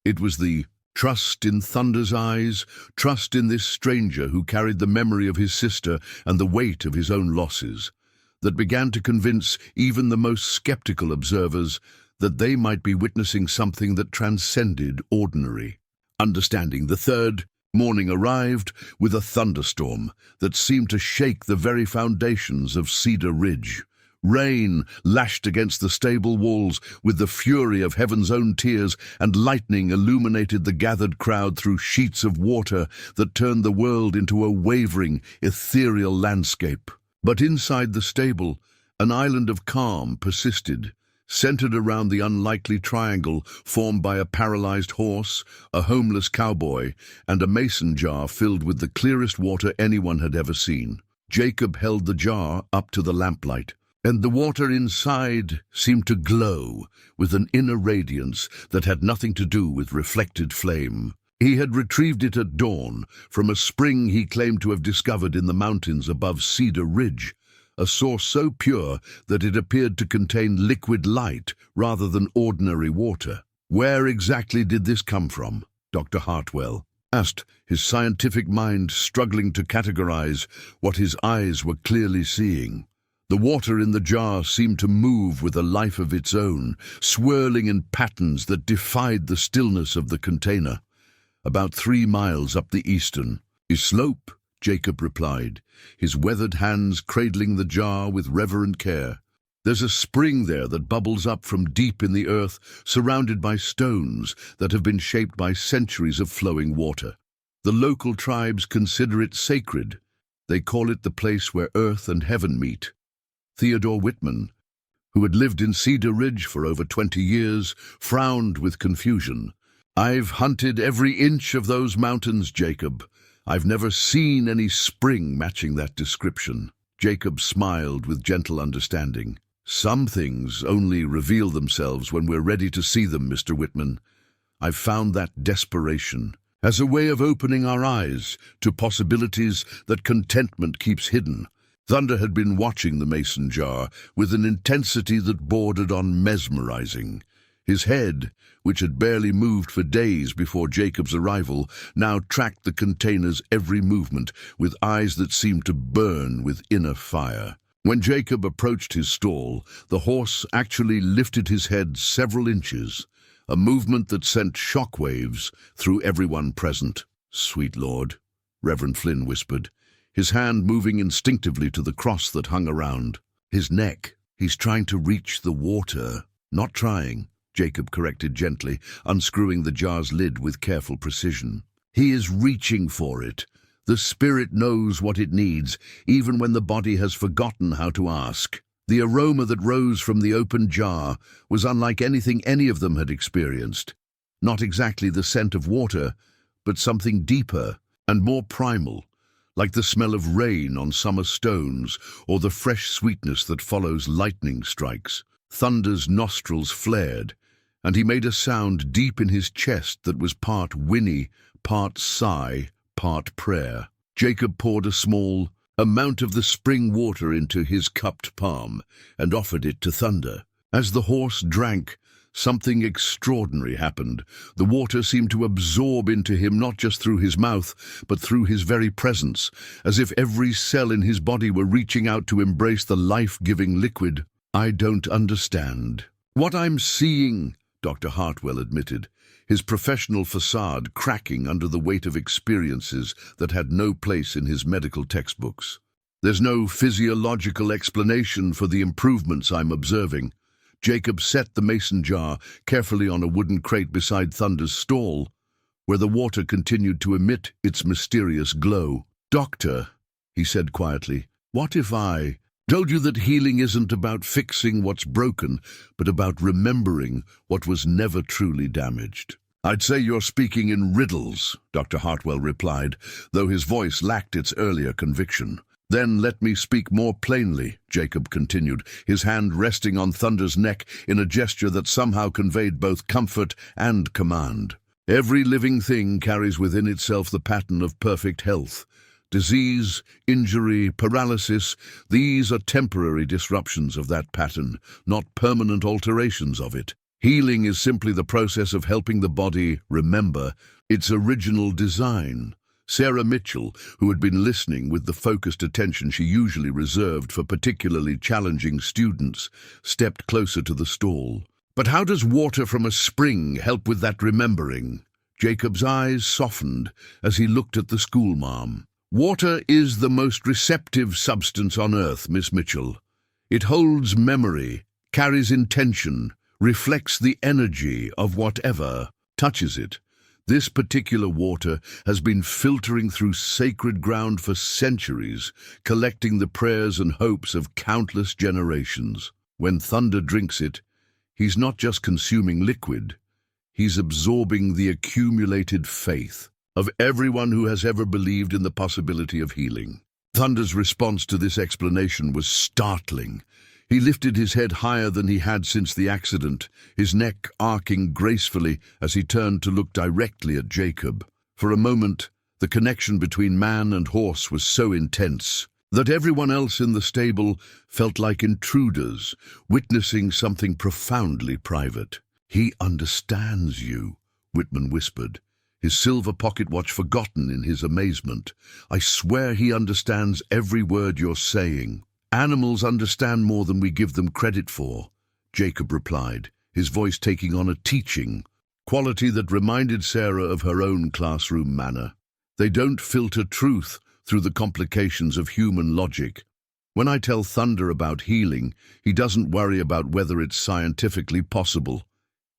it was the trust in Thunder's eyes, trust in this stranger who carried the memory of his sister and the weight of his own losses, that began to convince even the most skeptical observers that they might be witnessing something that transcended ordinary. Understanding the third morning arrived with a thunderstorm that seemed to shake the very foundations of Cedar Ridge. Rain lashed against the stable walls with the fury of heaven's own tears, and lightning illuminated the gathered crowd through sheets of water that turned the world into a wavering, ethereal landscape. But inside the stable, an island of calm persisted, centered around the unlikely triangle formed by a paralyzed horse, a homeless cowboy, and a mason jar filled with the clearest water anyone had ever seen. Jacob held the jar up to the lamplight, and the water inside seemed to glow with an inner radiance that had nothing to do with reflected flame. He had retrieved it at dawn from a spring he claimed to have discovered in the mountains above Cedar Ridge, a source so pure that it appeared to contain liquid light rather than ordinary water. "Where exactly did this come from?" Dr. Hartwell asked, his scientific mind struggling to categorize what his eyes were clearly seeing. The water in the jar seemed to move with a life of its own, swirling in patterns that defied the stillness of the container. "About 3 miles up the eastern slope," Jacob replied, his weathered hands cradling the jar with reverent care. "There's a spring there that bubbles up from deep in the earth, surrounded by stones that have been shaped by centuries of flowing water. The local tribes consider it sacred. They call it the place where earth and heaven meet." Theodore Whitman, who had lived in Cedar Ridge for over 20 years, frowned with confusion. "I've hunted every inch of those mountains, Jacob. I've never seen any spring matching that description." Jacob smiled with gentle understanding. "Some things only reveal themselves when we're ready to see them, Mr. Whitman. I've found that desperation as a way of opening our eyes to possibilities that contentment keeps hidden." Thunder had been watching the mason jar with an intensity that bordered on mesmerizing. His head, which had barely moved for days before Jacob's arrival, now tracked the container's every movement with eyes that seemed to burn with inner fire. When Jacob approached his stall, the horse actually lifted his head several inches, a movement that sent shockwaves through everyone present. "Sweet Lord," Reverend Flynn whispered, his hand moving instinctively to the cross that hung around his neck. "He's trying to reach the water." "Not trying," Jacob corrected gently, unscrewing the jar's lid with careful precision. "He is reaching for it. The spirit knows what it needs, even when the body has forgotten how to ask." The aroma that rose from the open jar was unlike anything any of them had experienced. Not exactly the scent of water, but something deeper and more primal, like the smell of rain on summer stones or the fresh sweetness that follows lightning strikes. Thunder's nostrils flared, and he made a sound deep in his chest that was part whinny, part sigh, part prayer. Jacob poured a small amount of the spring water into his cupped palm and offered it to Thunder. As the horse drank, something extraordinary happened. The water seemed to absorb into him not just through his mouth, but through his very presence, as if every cell in his body were reaching out to embrace the life-giving liquid. "I don't understand what I'm seeing," Dr. Hartwell admitted, his professional facade cracking under the weight of experiences that had no place in his medical textbooks. "There's no physiological explanation for the improvements I'm observing." Jacob set the mason jar carefully on a wooden crate beside Thunder's stall, where the water continued to emit its mysterious glow. "Doctor," he said quietly, "what if I told you that healing isn't about fixing what's broken, but about remembering what was never truly damaged?" "I'd say you're speaking in riddles," Dr. Hartwell replied, though his voice lacked its earlier conviction. "Then let me speak more plainly," Jacob continued, his hand resting on Thunder's neck in a gesture that somehow conveyed both comfort and command. "Every living thing carries within itself the pattern of perfect health. Disease, injury, paralysis, these are temporary disruptions of that pattern, not permanent alterations of it. Healing is simply the process of helping the body remember its original design." Sarah Mitchell, who had been listening with the focused attention she usually reserved for particularly challenging students, stepped closer to the stall. "But how does water from a spring help with that remembering?" Jacob's eyes softened as he looked at the schoolmarm. "Water is the most receptive substance on earth, Miss Mitchell. It holds memory, carries intention, reflects the energy of whatever touches it. This particular water has been filtering through sacred ground for centuries, collecting the prayers and hopes of countless generations. When Thunder drinks it, he's not just consuming liquid, he's absorbing the accumulated faith of everyone who has ever believed in the possibility of healing." Thunder's response to this explanation was startling. He lifted his head higher than he had since the accident, his neck arcing gracefully as he turned to look directly at Jacob. For a moment, the connection between man and horse was so intense that everyone else in the stable felt like intruders, witnessing something profoundly private. "He understands you," Whitman whispered, his silver pocket watch forgotten in his amazement. "I swear he understands every word you're saying." "Animals understand more than we give them credit for," Jacob replied, his voice taking on a teaching quality that reminded Sarah of her own classroom manner. "They don't filter truth through the complications of human logic. When I tell Thunder about healing, he doesn't worry about whether it's scientifically possible.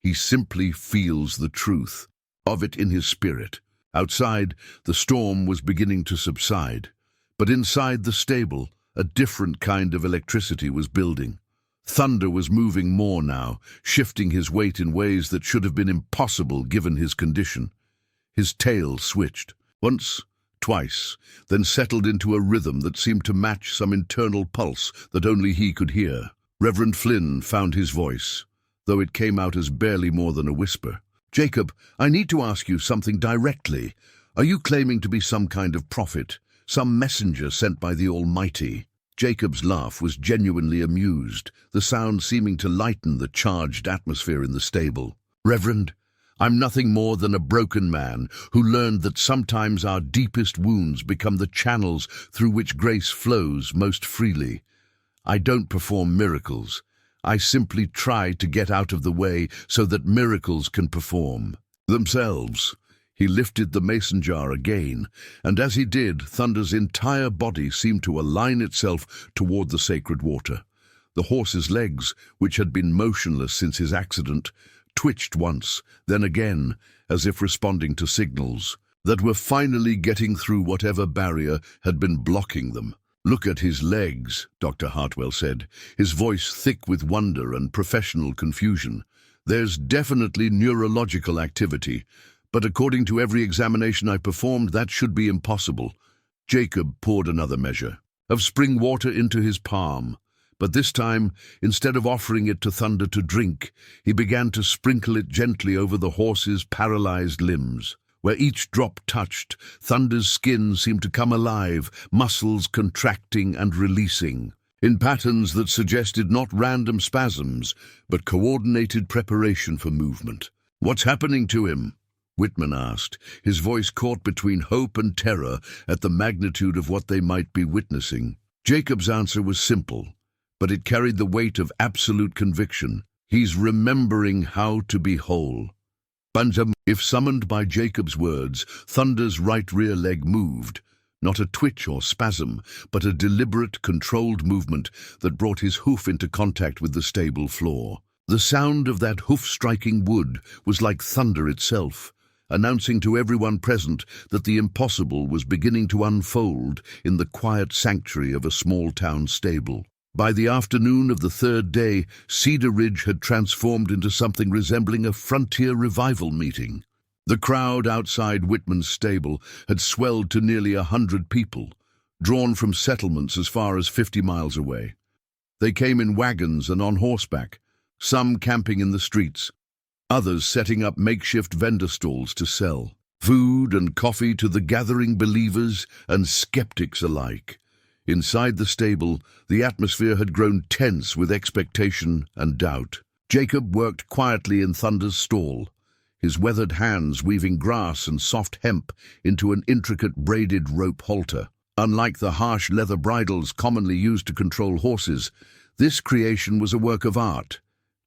He simply feels the truth of it in his spirit." Outside, the storm was beginning to subside, but inside the stable, a different kind of electricity was building. Thunder was moving more now, shifting his weight in ways that should have been impossible given his condition. His tail switched, once, twice, then settled into a rhythm that seemed to match some internal pulse that only he could hear. Reverend Flynn found his voice, though it came out as barely more than a whisper. "Jacob, I need to ask you something directly. Are you claiming to be some kind of prophet? Some messenger sent by the Almighty?" Jacob's laugh was genuinely amused, the sound seeming to lighten the charged atmosphere in the stable. "Reverend, I'm nothing more than a broken man who learned that sometimes our deepest wounds become the channels through which grace flows most freely. I don't perform miracles. I simply try to get out of the way so that miracles can perform themselves." He lifted the mason jar again, and as he did, Thunder's entire body seemed to align itself toward the sacred water. The horse's legs, which had been motionless since his accident, twitched once, then again, as if responding to signals that were finally getting through whatever barrier had been blocking them. "Look at his legs," Dr. Hartwell said, his voice thick with wonder and professional confusion. "There's definitely neurological activity, But according to every examination I performed, that should be impossible. Jacob poured another measure of spring water into his palm, but this time, instead of offering it to Thunder to drink, he began to sprinkle it gently over the horse's paralyzed limbs. Where each drop touched, Thunder's skin seemed to come alive, muscles contracting and releasing, in patterns that suggested not random spasms, but coordinated preparation for movement. "What's happening to him?" Whitman asked, his voice caught between hope and terror at the magnitude of what they might be witnessing. Jacob's answer was simple, but it carried the weight of absolute conviction. "He's remembering how to be whole." If summoned by Jacob's words, Thunder's right rear leg moved, not a twitch or spasm, but a deliberate, controlled movement that brought his hoof into contact with the stable floor. The sound of that hoof striking wood was like thunder itself, announcing to everyone present that the impossible was beginning to unfold in the quiet sanctuary of a small-town stable. By the afternoon of the third day, Cedar Ridge had transformed into something resembling a frontier revival meeting. The crowd outside Whitman's stable had swelled to nearly 100 people, drawn from settlements as far as 50 miles away. They came in wagons and on horseback, some camping in the streets, others setting up makeshift vendor stalls to sell food and coffee to the gathering believers and skeptics alike. Inside the stable, the atmosphere had grown tense with expectation and doubt. Jacob worked quietly in Thunder's stall, his weathered hands weaving grass and soft hemp into an intricate braided rope halter. Unlike the harsh leather bridles commonly used to control horses, this creation was a work of art,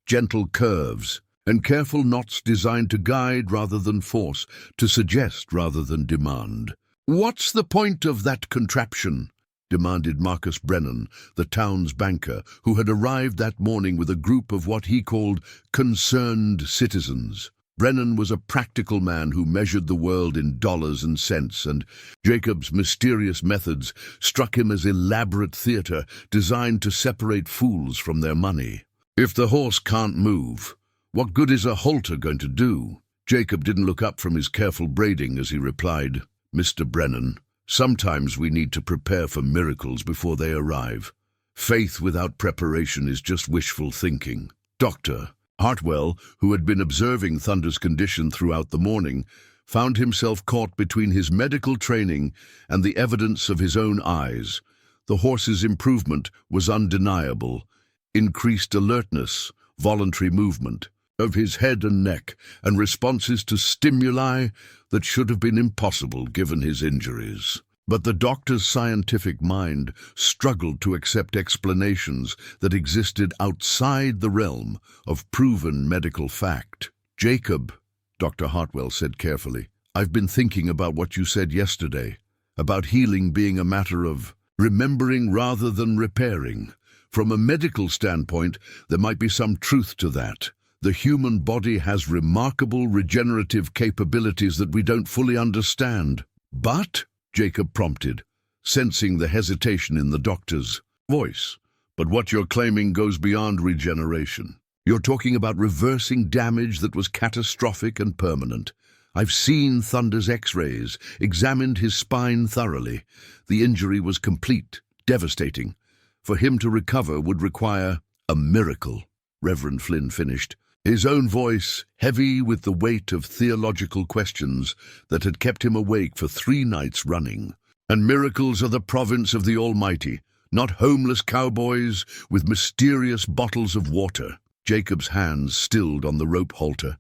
gentle curves, and careful knots designed to guide rather than force, to suggest rather than demand. "What's the point of that contraption?" demanded Marcus Brennan, the town's banker, who had arrived that morning with a group of what he called concerned citizens. Brennan was a practical man who measured the world in dollars and cents, and Jacob's mysterious methods struck him as elaborate theater designed to separate fools from their money. "If the horse can't move, what good is a halter going to do?" Jacob didn't look up from his careful braiding as he replied, "Mr. Brennan, sometimes we need to prepare for miracles before they arrive. Faith without preparation is just wishful thinking." Dr. Hartwell, who had been observing Thunder's condition throughout the morning, found himself caught between his medical training and the evidence of his own eyes. The horse's improvement was undeniable. Increased alertness, voluntary movement of his head and neck, and responses to stimuli that should have been impossible given his injuries. But the doctor's scientific mind struggled to accept explanations that existed outside the realm of proven medical fact. "Jacob," Dr. Hartwell said carefully, "I've been thinking about what you said yesterday, about healing being a matter of remembering rather than repairing. From a medical standpoint, there might be some truth to that. The human body has remarkable regenerative capabilities that we don't fully understand." "But," Jacob prompted, sensing the hesitation in the doctor's voice, "but what you're claiming goes beyond regeneration. You're talking about reversing damage that was catastrophic and permanent. I've seen Thunder's X-rays, examined his spine thoroughly. The injury was complete, devastating. For him to recover would require a miracle," Reverend Flynn finished, his own voice heavy with the weight of theological questions that had kept him awake for 3 nights running. "And miracles are the province of the Almighty, not homeless cowboys with mysterious bottles of water." Jacob's hands stilled on the rope halter,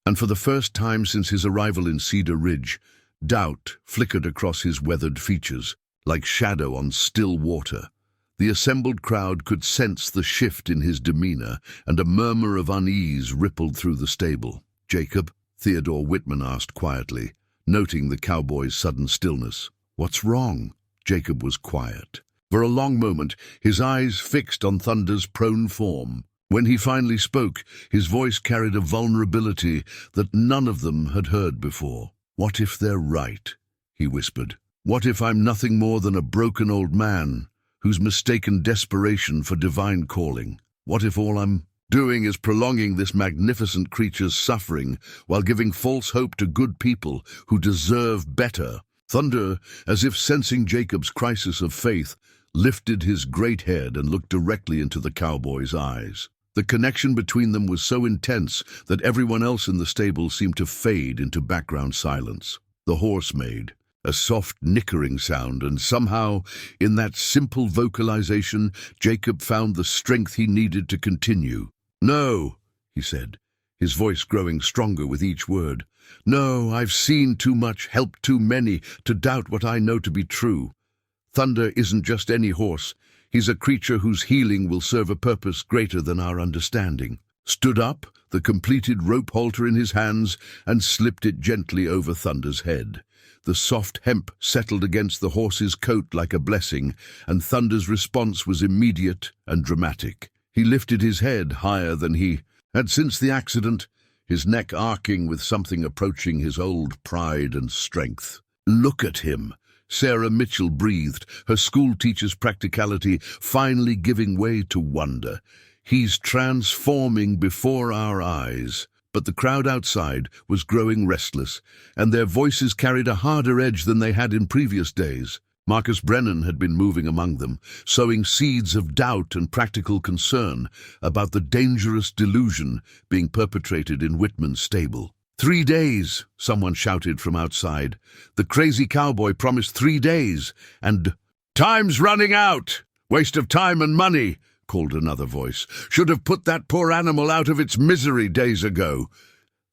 and for the first time since his arrival in Cedar Ridge, doubt flickered across his weathered features, like shadow on still water. The assembled crowd could sense the shift in his demeanor, and a murmur of unease rippled through the stable. "Jacob," Theodore Whitman asked quietly, noting the cowboy's sudden stillness. "What's wrong?" Jacob was quiet. For a long moment, his eyes fixed on Thunder's prone form. When he finally spoke, his voice carried a vulnerability that none of them had heard before. "What if they're right?" he whispered. "What if I'm nothing more than a broken old man whose mistaken desperation for divine calling? What if all I'm doing is prolonging this magnificent creature's suffering while giving false hope to good people who deserve better. Thunder, as if sensing Jacob's crisis of faith, lifted his great head and looked directly into the cowboy's eyes. The connection between them was so intense that everyone else in the stable seemed to fade into background silence. The horse made a soft nickering sound, and somehow, in that simple vocalization, Jacob found the strength he needed to continue. "No," he said, his voice growing stronger with each word. "No, I've seen too much, helped too many, to doubt what I know to be true. Thunder isn't just any horse. He's a creature whose healing will serve a purpose greater than our understanding." Stood up, the completed rope halter in his hands, and slipped it gently over Thunder's head. The soft hemp settled against the horse's coat like a blessing, and Thunder's response was immediate and dramatic. He lifted his head higher than he had since the accident, his neck arcing with something approaching his old pride and strength. "Look at him," Sarah Mitchell breathed, her schoolteacher's practicality finally giving way to wonder. "He's transforming before our eyes." But the crowd outside was growing restless, and their voices carried a harder edge than they had in previous days. Marcus Brennan had been moving among them, sowing seeds of doubt and practical concern about the dangerous delusion being perpetrated in Whitman's stable. 3 days, someone shouted from outside. The crazy cowboy promised 3 days, and "Time's running out! Waste of time and money!" called another voice. "Should have put that poor animal out of its misery days ago."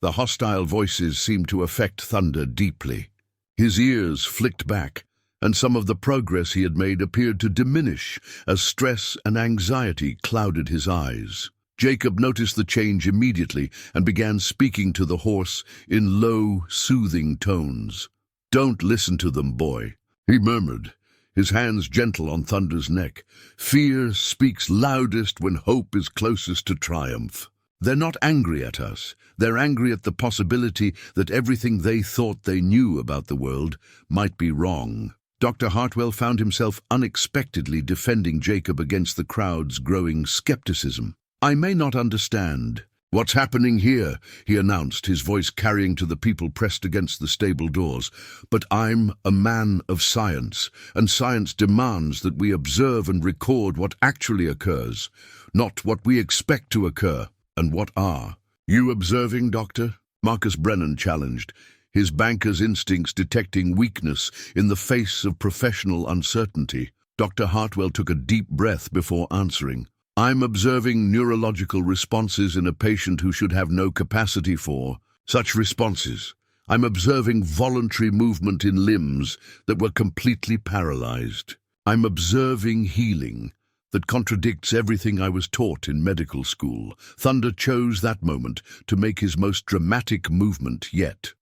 The hostile voices seemed to affect Thunder deeply. His ears flicked back, and some of the progress he had made appeared to diminish as stress and anxiety clouded his eyes. Jacob noticed the change immediately and began speaking to the horse in low, soothing tones. "Don't listen to them, boy," he murmured, his hands gentle on Thunder's neck. "Fear speaks loudest when hope is closest to triumph. They're not angry at us. They're angry at the possibility that everything they thought they knew about the world might be wrong." Dr. Hartwell found himself unexpectedly defending Jacob against the crowd's growing skepticism. "I may not understand what's happening here," he announced, his voice carrying to the people pressed against the stable doors, "but I'm a man of science, and science demands that we observe and record what actually occurs, not what we expect to occur, and what are." "You observing, Doctor?" Marcus Brennan challenged, his banker's instincts detecting weakness in the face of professional uncertainty. Dr. Hartwell took a deep breath before answering. "I'm observing neurological responses in a patient who should have no capacity for such responses. I'm observing voluntary movement in limbs that were completely paralyzed. I'm observing healing that contradicts everything I was taught in medical school." Thunder chose that moment to make his most dramatic movement yet.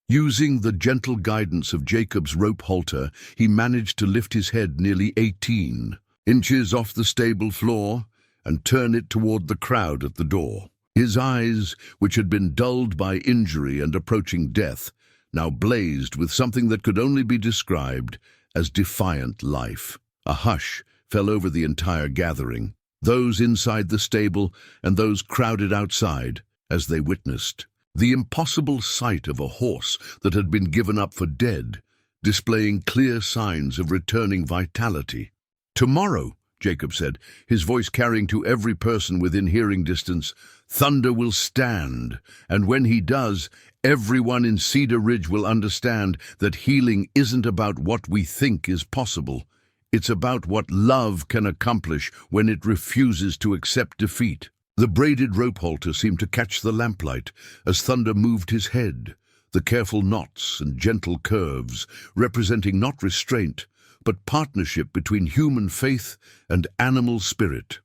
Using the gentle guidance of Jacob's rope halter, he managed to lift his head nearly 18 inches off the stable floor and turn it toward the crowd at the door. His eyes, which had been dulled by injury and approaching death, now blazed with something that could only be described as defiant life. A hush fell over the entire gathering, those inside the stable and those crowded outside, as they witnessed the impossible sight of a horse that had been given up for dead, displaying clear signs of returning vitality. "Tomorrow," Jacob said, his voice carrying to every person within hearing distance, "Thunder will stand, and when he does, everyone in Cedar Ridge will understand that healing isn't about what we think is possible. It's about what love can accomplish when it refuses to accept defeat." The braided rope halter seemed to catch the lamplight as Thunder moved his head, the careful knots and gentle curves representing not restraint, but partnership between human faith and animal spirit.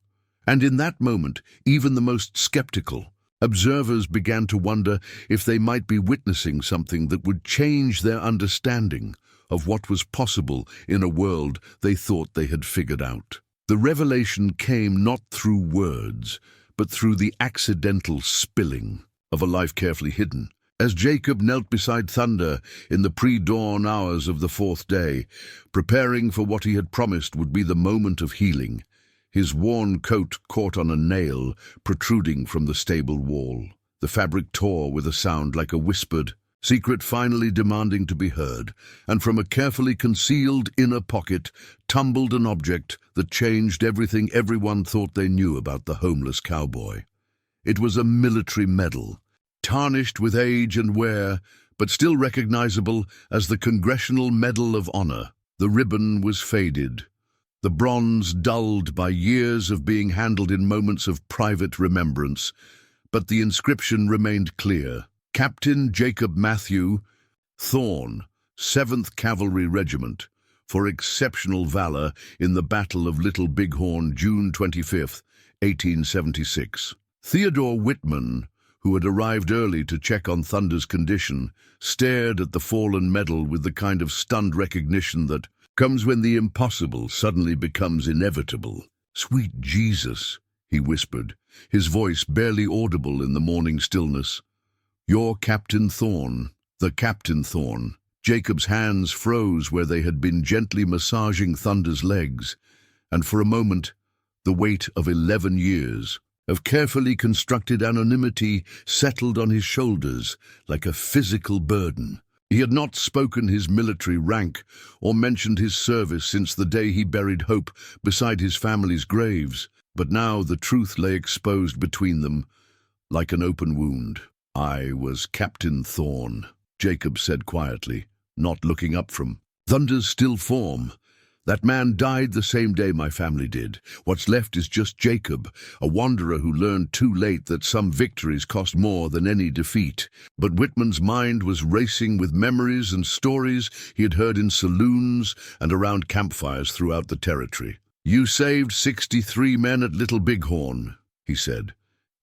And in that moment, even the most skeptical observers began to wonder if they might be witnessing something that would change their understanding of what was possible in a world they thought they had figured out. The revelation came not through words, but through the accidental spilling of a life carefully hidden. As Jacob knelt beside Thunder in the pre-dawn hours of the 4th day, preparing for what he had promised would be the moment of healing, his worn coat caught on a nail protruding from the stable wall. The fabric tore with a sound like a whispered secret finally demanding to be heard, and from a carefully concealed inner pocket tumbled an object that changed everything everyone thought they knew about the homeless cowboy. It was a military medal, tarnished with age and wear, but still recognizable as the Congressional Medal of Honor. The ribbon was faded, the bronze dulled by years of being handled in moments of private remembrance, but the inscription remained clear. Captain Jacob Matthew Thorne, 7th Cavalry Regiment, for exceptional valor in the Battle of Little Bighorn, June 25, 1876. Theodore Whitman, who had arrived early to check on Thunder's condition, stared at the fallen medal with the kind of stunned recognition that comes when the impossible suddenly becomes inevitable. "Sweet Jesus," he whispered, his voice barely audible in the morning stillness. "You're Captain Thorne, the Captain Thorne." Jacob's hands froze where they had been gently massaging Thunder's legs, and for a moment the weight of 11 years of carefully constructed anonymity settled on his shoulders like a physical burden. He had not spoken his military rank or mentioned his service since the day he buried hope beside his family's graves, but now the truth lay exposed between them like an open wound. "I was Captain Thorne," Jacob said quietly, not looking up from Thunder's still form. "That man died the same day my family did. What's left is just Jacob, a wanderer who learned too late that some victories cost more than any defeat." But Whitman's mind was racing with memories and stories he had heard in saloons and around campfires throughout the territory. "You saved 63 men at Little Bighorn," he said,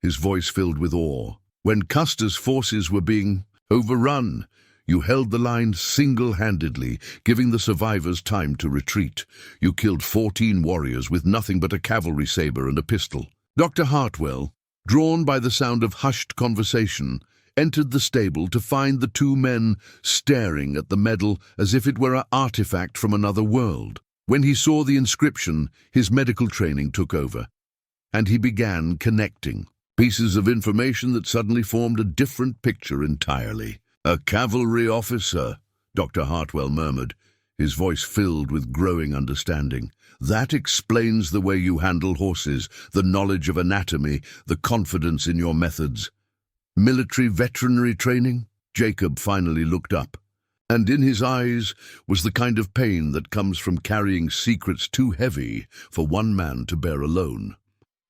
his voice filled with awe. "When Custer's forces were being overrun, you held the line single-handedly, giving the survivors time to retreat. You killed 14 warriors with nothing but a cavalry saber and a pistol." Dr. Hartwell, drawn by the sound of hushed conversation, entered the stable to find the two men staring at the medal as if it were an artifact from another world. When he saw the inscription, his medical training took over, and he began connecting pieces of information that suddenly formed a different picture entirely. "A cavalry officer," Dr. Hartwell murmured, his voice filled with growing understanding. "That explains the way you handle horses, the knowledge of anatomy, the confidence in your methods. Military veterinary training?" Jacob finally looked up, and in his eyes was the kind of pain that comes from carrying secrets too heavy for one man to bear alone.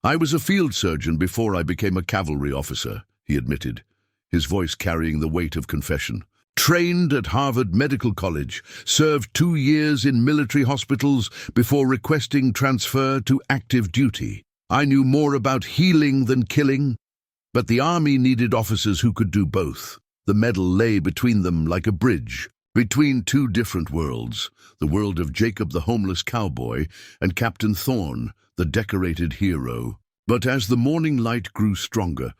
"I was a field surgeon before I became a cavalry officer," he admitted, his voice carrying the weight of confession. "Trained at Harvard Medical College, served 2 years in military hospitals before requesting transfer to active duty. I knew more about healing than killing, but the Army needed officers who could do both." The medal lay between them like a bridge, between two different worlds, the world of Jacob the homeless cowboy and Captain Thorne, the decorated hero. But as the morning light grew stronger,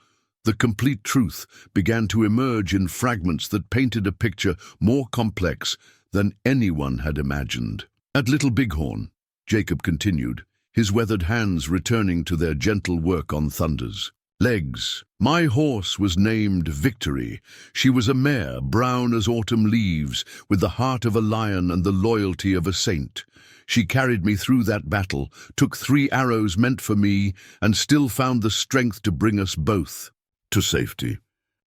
the complete truth began to emerge in fragments that painted a picture more complex than anyone had imagined. "At Little Bighorn," Jacob continued, his weathered hands returning to their gentle work on Thunder's legs. "My horse was named Victory. She was a mare, brown as autumn leaves, with the heart of a lion and the loyalty of a saint. She carried me through that battle, took 3 arrows meant for me, and still found the strength to bring us both to safety."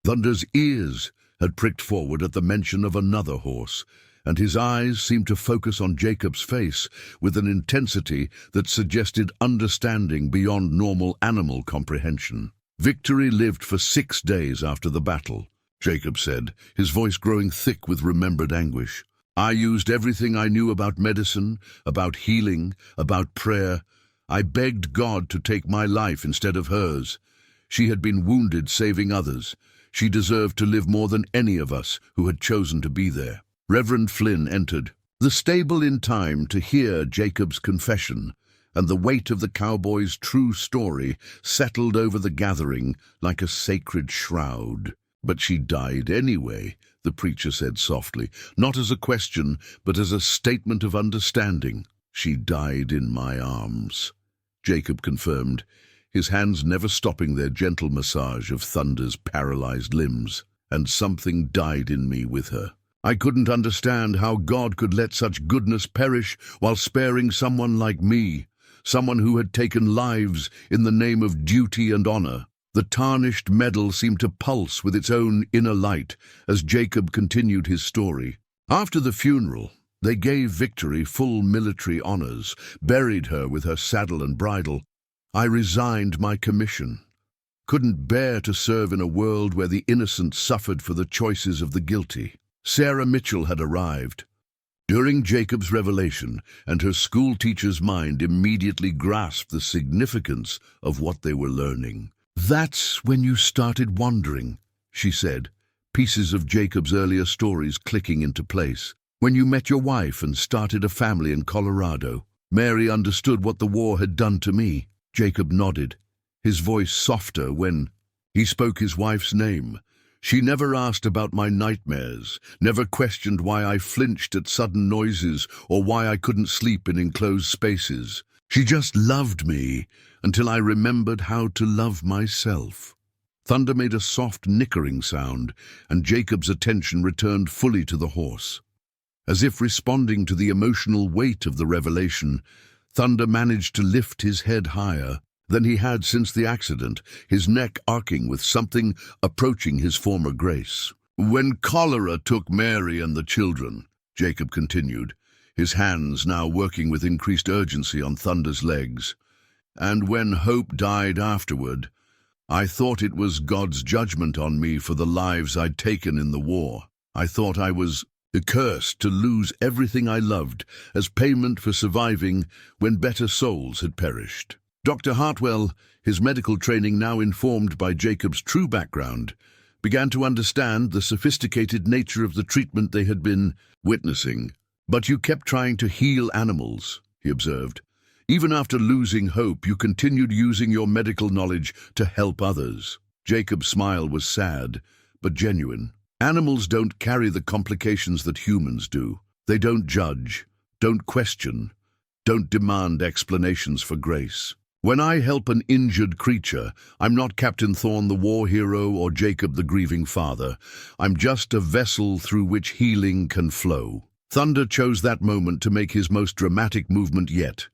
Thunder's ears had pricked forward at the mention of another horse, and his eyes seemed to focus on Jacob's face with an intensity that suggested understanding beyond normal animal comprehension. "Victory lived for 6 days after the battle," Jacob said, his voice growing thick with remembered anguish. "I used everything I knew about medicine, about healing, about prayer. I begged God to take my life instead of hers. She had been wounded saving others. She deserved to live more than any of us who had chosen to be there." Reverend Flynn entered the stable in time to hear Jacob's confession, and the weight of the cowboy's true story settled over the gathering like a sacred shroud. "But she died anyway," the preacher said softly, not as a question, but as a statement of understanding. "She died in my arms." Jacob confirmed, his hands never stopping their gentle massage of Thunder's paralyzed limbs. And something died in me with her. I couldn't understand how God could let such goodness perish while sparing someone like me, someone who had taken lives in the name of duty and honor. The tarnished medal seemed to pulse with its own inner light as Jacob continued his story. After the funeral, they gave Victory full military honors, buried her with her saddle and bridle. I resigned my commission. Couldn't bear to serve in a world where the innocent suffered for the choices of the guilty. Sarah Mitchell had arrived. During Jacob's revelation, and her school teacher's mind immediately grasped the significance of what they were learning. "That's when you started wondering," she said, pieces of Jacob's earlier stories clicking into place. "When you met your wife and started a family in Colorado. Mary understood what the war had done to me." Jacob nodded, his voice softer when he spoke his wife's name. "She never asked about my nightmares, never questioned why I flinched at sudden noises or why I couldn't sleep in enclosed spaces. She just loved me until I remembered how to love myself." Thunder made a soft nickering sound, and Jacob's attention returned fully to the horse. As if responding to the emotional weight of the revelation, Thunder managed to lift his head higher than he had since the accident, his neck arcing with something approaching his former grace. "When cholera took Mary and the children," Jacob continued, his hands now working with increased urgency on Thunder's legs, "and when hope died afterward, I thought it was God's judgment on me for the lives I'd taken in the war. I thought I was cursed to lose everything I loved as payment for surviving when better souls had perished." Dr. Hartwell, his medical training now informed by Jacob's true background, began to understand the sophisticated nature of the treatment they had been witnessing. "But you kept trying to heal animals," he observed. "Even after losing hope, you continued using your medical knowledge to help others." Jacob's smile was sad, but genuine. "Animals don't carry the complications that humans do. They don't judge, don't question, don't demand explanations for grace. When I help an injured creature, I'm not Captain Thorne the war hero or Jacob the grieving father. I'm just a vessel through which healing can flow." Thunder chose that moment to make his most dramatic movement yet.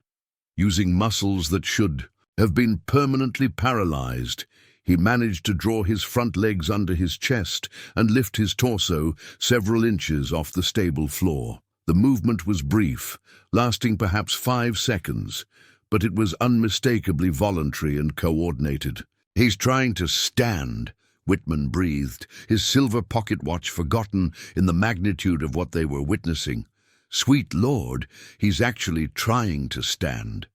Using muscles that should have been permanently paralyzed, he managed to draw his front legs under his chest and lift his torso several inches off the stable floor. The movement was brief, lasting perhaps 5 seconds, but it was unmistakably voluntary and coordinated. "He's trying to stand," Whitman breathed, his silver pocket watch forgotten in the magnitude of what they were witnessing. "Sweet Lord, he's actually trying to stand."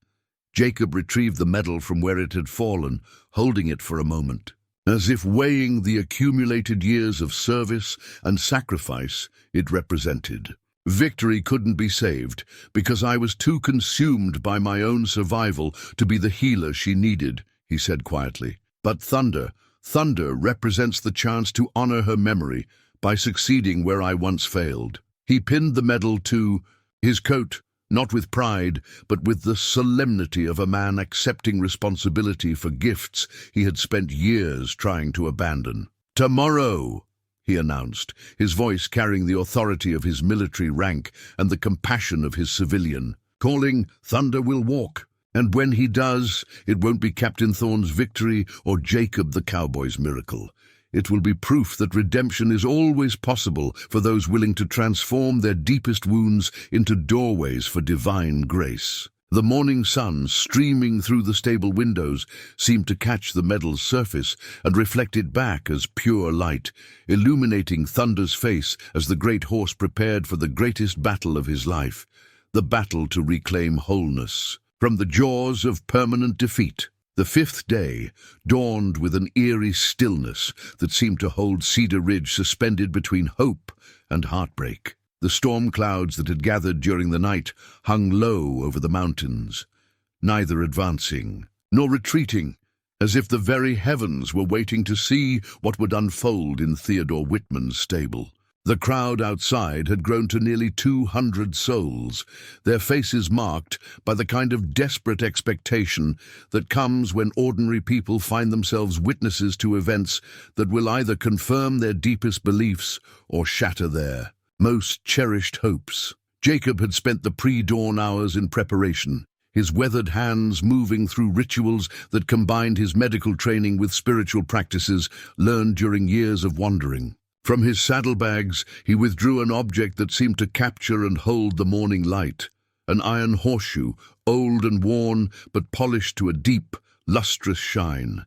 Jacob retrieved the medal from where it had fallen, holding it for a moment, as if weighing the accumulated years of service and sacrifice it represented. "Victory couldn't be saved because I was too consumed by my own survival to be the healer she needed," he said quietly. "But Thunder represents the chance to honor her memory by succeeding where I once failed." He pinned the medal to his coat, not with pride, but with the solemnity of a man accepting responsibility for gifts he had spent years trying to abandon. "Tomorrow," he announced, his voice carrying the authority of his military rank and the compassion of his civilian calling, "Thunder will walk. And when he does, it won't be Captain Thorne's victory or Jacob the cowboy's miracle. It will be proof that redemption is always possible for those willing to transform their deepest wounds into doorways for divine grace." The morning sun, streaming through the stable windows, seemed to catch the medal's surface and reflect it back as pure light, illuminating Thunder's face as the great horse prepared for the greatest battle of his life, the battle to reclaim wholeness from the jaws of permanent defeat. The 5th day dawned with an eerie stillness that seemed to hold Cedar Ridge suspended between hope and heartbreak. The storm clouds that had gathered during the night hung low over the mountains, neither advancing nor retreating, as if the very heavens were waiting to see what would unfold in Theodore Whitman's stable. The crowd outside had grown to nearly 200 souls, their faces marked by the kind of desperate expectation that comes when ordinary people find themselves witnesses to events that will either confirm their deepest beliefs or shatter their most cherished hopes. Jacob had spent the pre-dawn hours in preparation, his weathered hands moving through rituals that combined his medical training with spiritual practices learned during years of wandering. From his saddlebags, he withdrew an object that seemed to capture and hold the morning light, an iron horseshoe, old and worn, but polished to a deep, lustrous shine.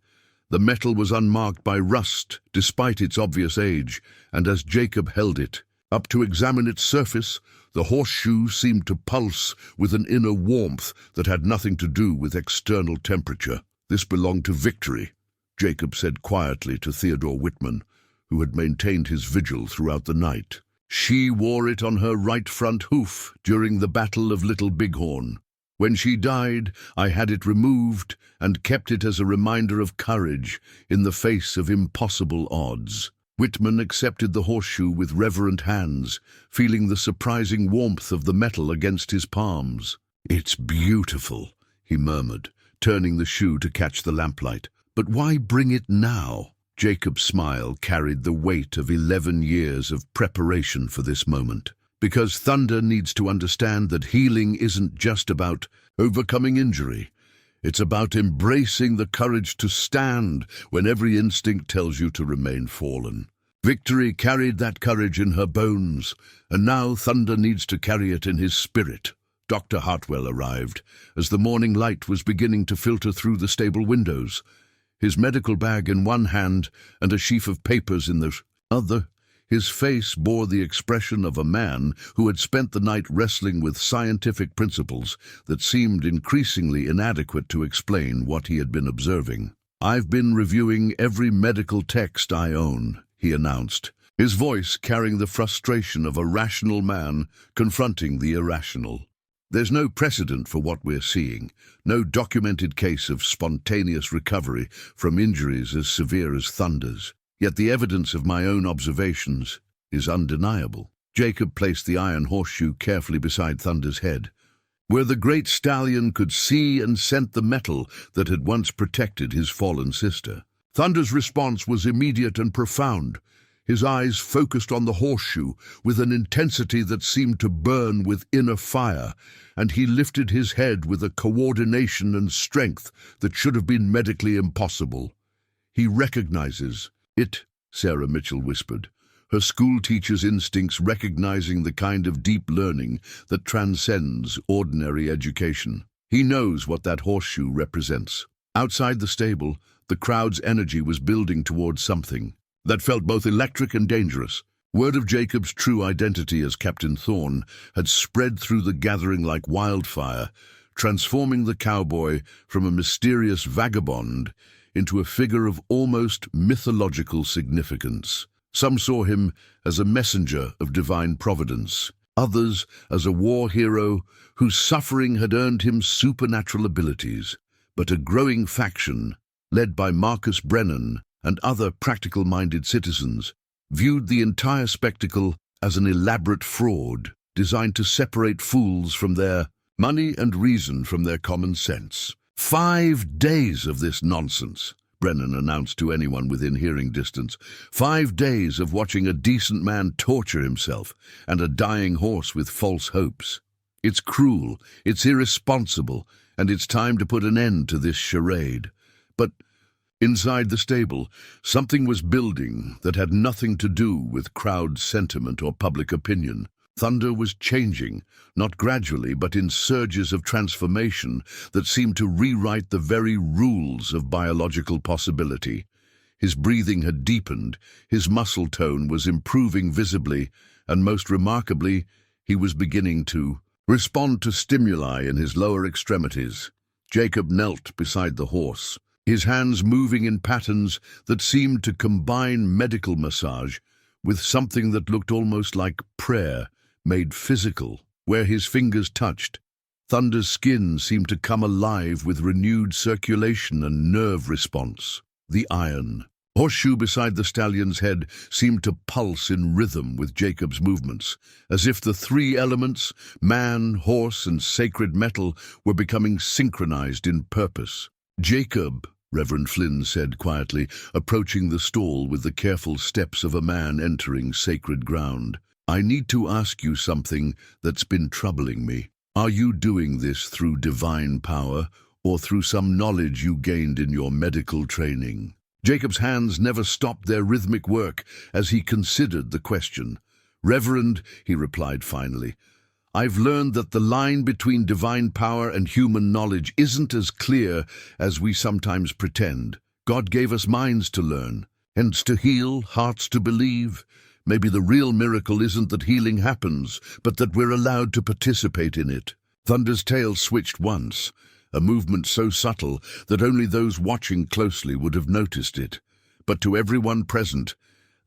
The metal was unmarked by rust, despite its obvious age, and as Jacob held it, up to examine its surface, the horseshoe seemed to pulse with an inner warmth that had nothing to do with external temperature. "This belonged to Victory," Jacob said quietly to Theodore Whitman, who had maintained his vigil throughout the night. "She wore it on her right front hoof during the Battle of Little Bighorn. When she died, I had it removed and kept it as a reminder of courage in the face of impossible odds." Whitman accepted the horseshoe with reverent hands, feeling the surprising warmth of the metal against his palms. "It's beautiful," he murmured, turning the shoe to catch the lamplight. "But why bring it now?" Jacob's smile carried the weight of 11 years of preparation for this moment. Because Thunder needs to understand that healing isn't just about overcoming injury. It's about embracing the courage to stand when every instinct tells you to remain fallen. Victory carried that courage in her bones, and now Thunder needs to carry it in his spirit. Dr. Hartwell arrived as the morning light was beginning to filter through the stable windows, his medical bag in one hand and a sheaf of papers in the other. His face bore the expression of a man who had spent the night wrestling with scientific principles that seemed increasingly inadequate to explain what he had been observing. "I've been reviewing every medical text I own," he announced, his voice carrying the frustration of a rational man confronting the irrational. "There's no precedent for what we're seeing, no documented case of spontaneous recovery from injuries as severe as Thunder's. Yet the evidence of my own observations is undeniable." Jacob placed the iron horseshoe carefully beside Thunder's head, where the great stallion could see and scent the metal that had once protected his fallen sister. Thunder's response was immediate and profound, his eyes focused on the horseshoe with an intensity that seemed to burn with inner fire, and he lifted his head with a coordination and strength that should have been medically impossible. "He recognizes it," Sarah Mitchell whispered, her schoolteacher's instincts recognizing the kind of deep learning that transcends ordinary education. "He knows what that horseshoe represents." Outside the stable, the crowd's energy was building towards something that felt both electric and dangerous. Word of Jacob's true identity as Captain Thorne had spread through the gathering like wildfire, transforming the cowboy from a mysterious vagabond into a figure of almost mythological significance. Some saw him as a messenger of divine providence, others as a war hero whose suffering had earned him supernatural abilities. But a growing faction, led by Marcus Brennan and other practical-minded citizens, viewed the entire spectacle as an elaborate fraud designed to separate fools from their money and reason from their common sense. 5 days of this nonsense, Brennan announced to anyone within hearing distance. 5 days of watching a decent man torture himself and a dying horse with false hopes. It's cruel, it's irresponsible, and it's time to put an end to this charade. But inside the stable, something was building that had nothing to do with crowd sentiment or public opinion. Thunder was changing, not gradually, but in surges of transformation that seemed to rewrite the very rules of biological possibility. His breathing had deepened, his muscle tone was improving visibly, and most remarkably, he was beginning to respond to stimuli in his lower extremities. Jacob knelt beside the horse, his hands moving in patterns that seemed to combine medical massage with something that looked almost like prayer, made physical. Where his fingers touched, Thunder's skin seemed to come alive with renewed circulation and nerve response. The iron, Horseshoe beside the stallion's head seemed to pulse in rhythm with Jacob's movements, as if the three elements, man, horse, and sacred metal, were becoming synchronized in purpose. "Jacob," Reverend Flynn said quietly, approaching the stall with the careful steps of a man entering sacred ground, "I need to ask you something that's been troubling me. Are you doing this through divine power, or through some knowledge you gained in your medical training?" Jacob's hands never stopped their rhythmic work as he considered the question. "Reverend," he replied finally, "I've learned that the line between divine power and human knowledge isn't as clear as we sometimes pretend. God gave us minds to learn, hands to heal, hearts to believe. Maybe the real miracle isn't that healing happens, but that we're allowed to participate in it." Thunder's tail switched once, a movement so subtle that only those watching closely would have noticed it. But to everyone present,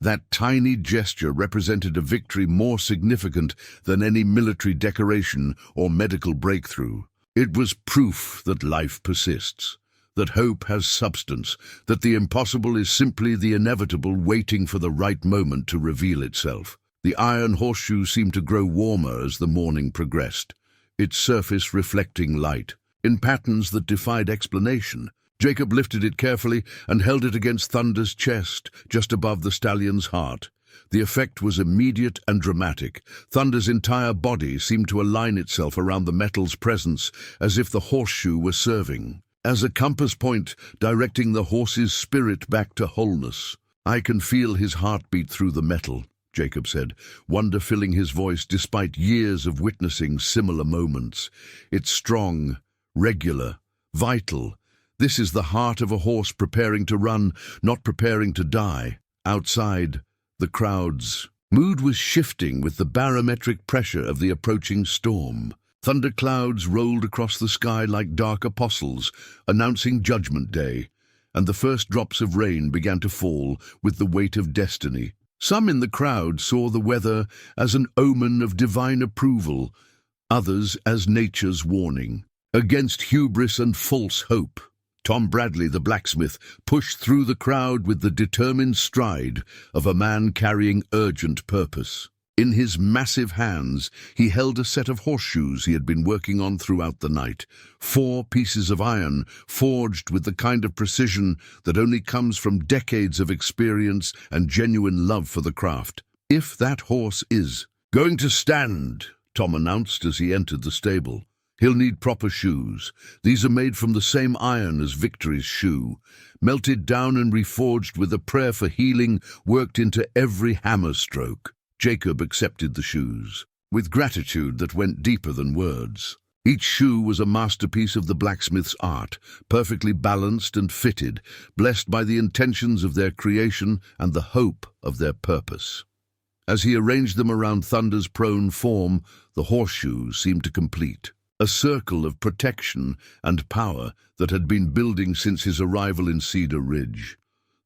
that tiny gesture represented a victory more significant than any military decoration or medical breakthrough. It was proof that life persists, that hope has substance, that the impossible is simply the inevitable waiting for the right moment to reveal itself. The iron horseshoe seemed to grow warmer as the morning progressed, its surface reflecting light, in patterns that defied explanation. Jacob lifted it carefully and held it against Thunder's chest, just above the stallion's heart. The effect was immediate and dramatic. Thunder's entire body seemed to align itself around the metal's presence, as if the horseshoe were serving as a compass point directing the horse's spirit back to wholeness. "I can feel his heartbeat through the metal," Jacob said, wonder filling his voice despite years of witnessing similar moments. "It's strong, regular, vital. This is the heart of a horse preparing to run, not preparing to die." Outside, the crowd's mood was shifting with the barometric pressure of the approaching storm. Thunderclouds rolled across the sky like dark apostles, announcing Judgment Day, and the first drops of rain began to fall with the weight of destiny. Some in the crowd saw the weather as an omen of divine approval, others as nature's warning. Against hubris and false hope, Tom Bradley, the blacksmith, pushed through the crowd with the determined stride of a man carrying urgent purpose. In his massive hands, he held a set of horseshoes he had been working on throughout the night. 4 pieces of iron, forged with the kind of precision that only comes from decades of experience and genuine love for the craft. "If that horse is going to stand," Tom announced as he entered the stable, "he'll need proper shoes. These are made from the same iron as Victory's shoe, melted down and reforged with a prayer for healing worked into every hammer stroke." Jacob accepted the shoes, with gratitude that went deeper than words. Each shoe was a masterpiece of the blacksmith's art, perfectly balanced and fitted, blessed by the intentions of their creation and the hope of their purpose. As he arranged them around Thunder's prone form, the horseshoes seemed to complete a circle of protection and power that had been building since his arrival in Cedar Ridge.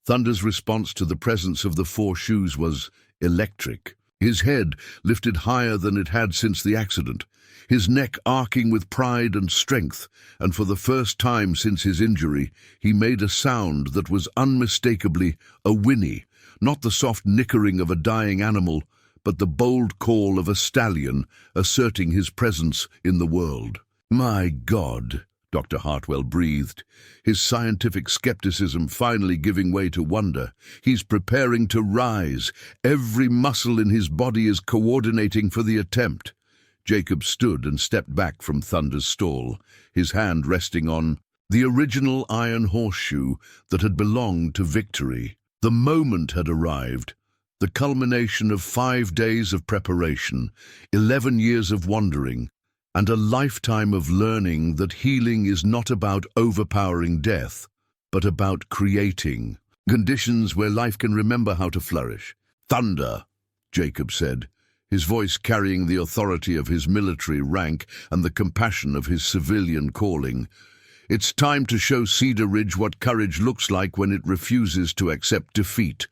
Thunder's response to the presence of the 4 shoes was electric. His head lifted higher than it had since the accident, his neck arcing with pride and strength, and for the first time since his injury, he made a sound that was unmistakably a whinny, not the soft nickering of a dying animal, but the bold call of a stallion asserting his presence in the world. "My God," Dr. Hartwell breathed, his scientific skepticism finally giving way to wonder. "He's preparing to rise. Every muscle in his body is coordinating for the attempt." Jacob stood and stepped back from Thunder's stall, his hand resting on the original iron horseshoe that had belonged to Victory. The moment had arrived, the culmination of 5 days of preparation, 11 years of wandering, and a lifetime of learning that healing is not about overpowering death, but about creating conditions where life can remember how to flourish. "Thunder," Jacob said, his voice carrying the authority of his military rank and the compassion of his civilian calling. "It's time to show Cedar Ridge what courage looks like when it refuses to accept defeat."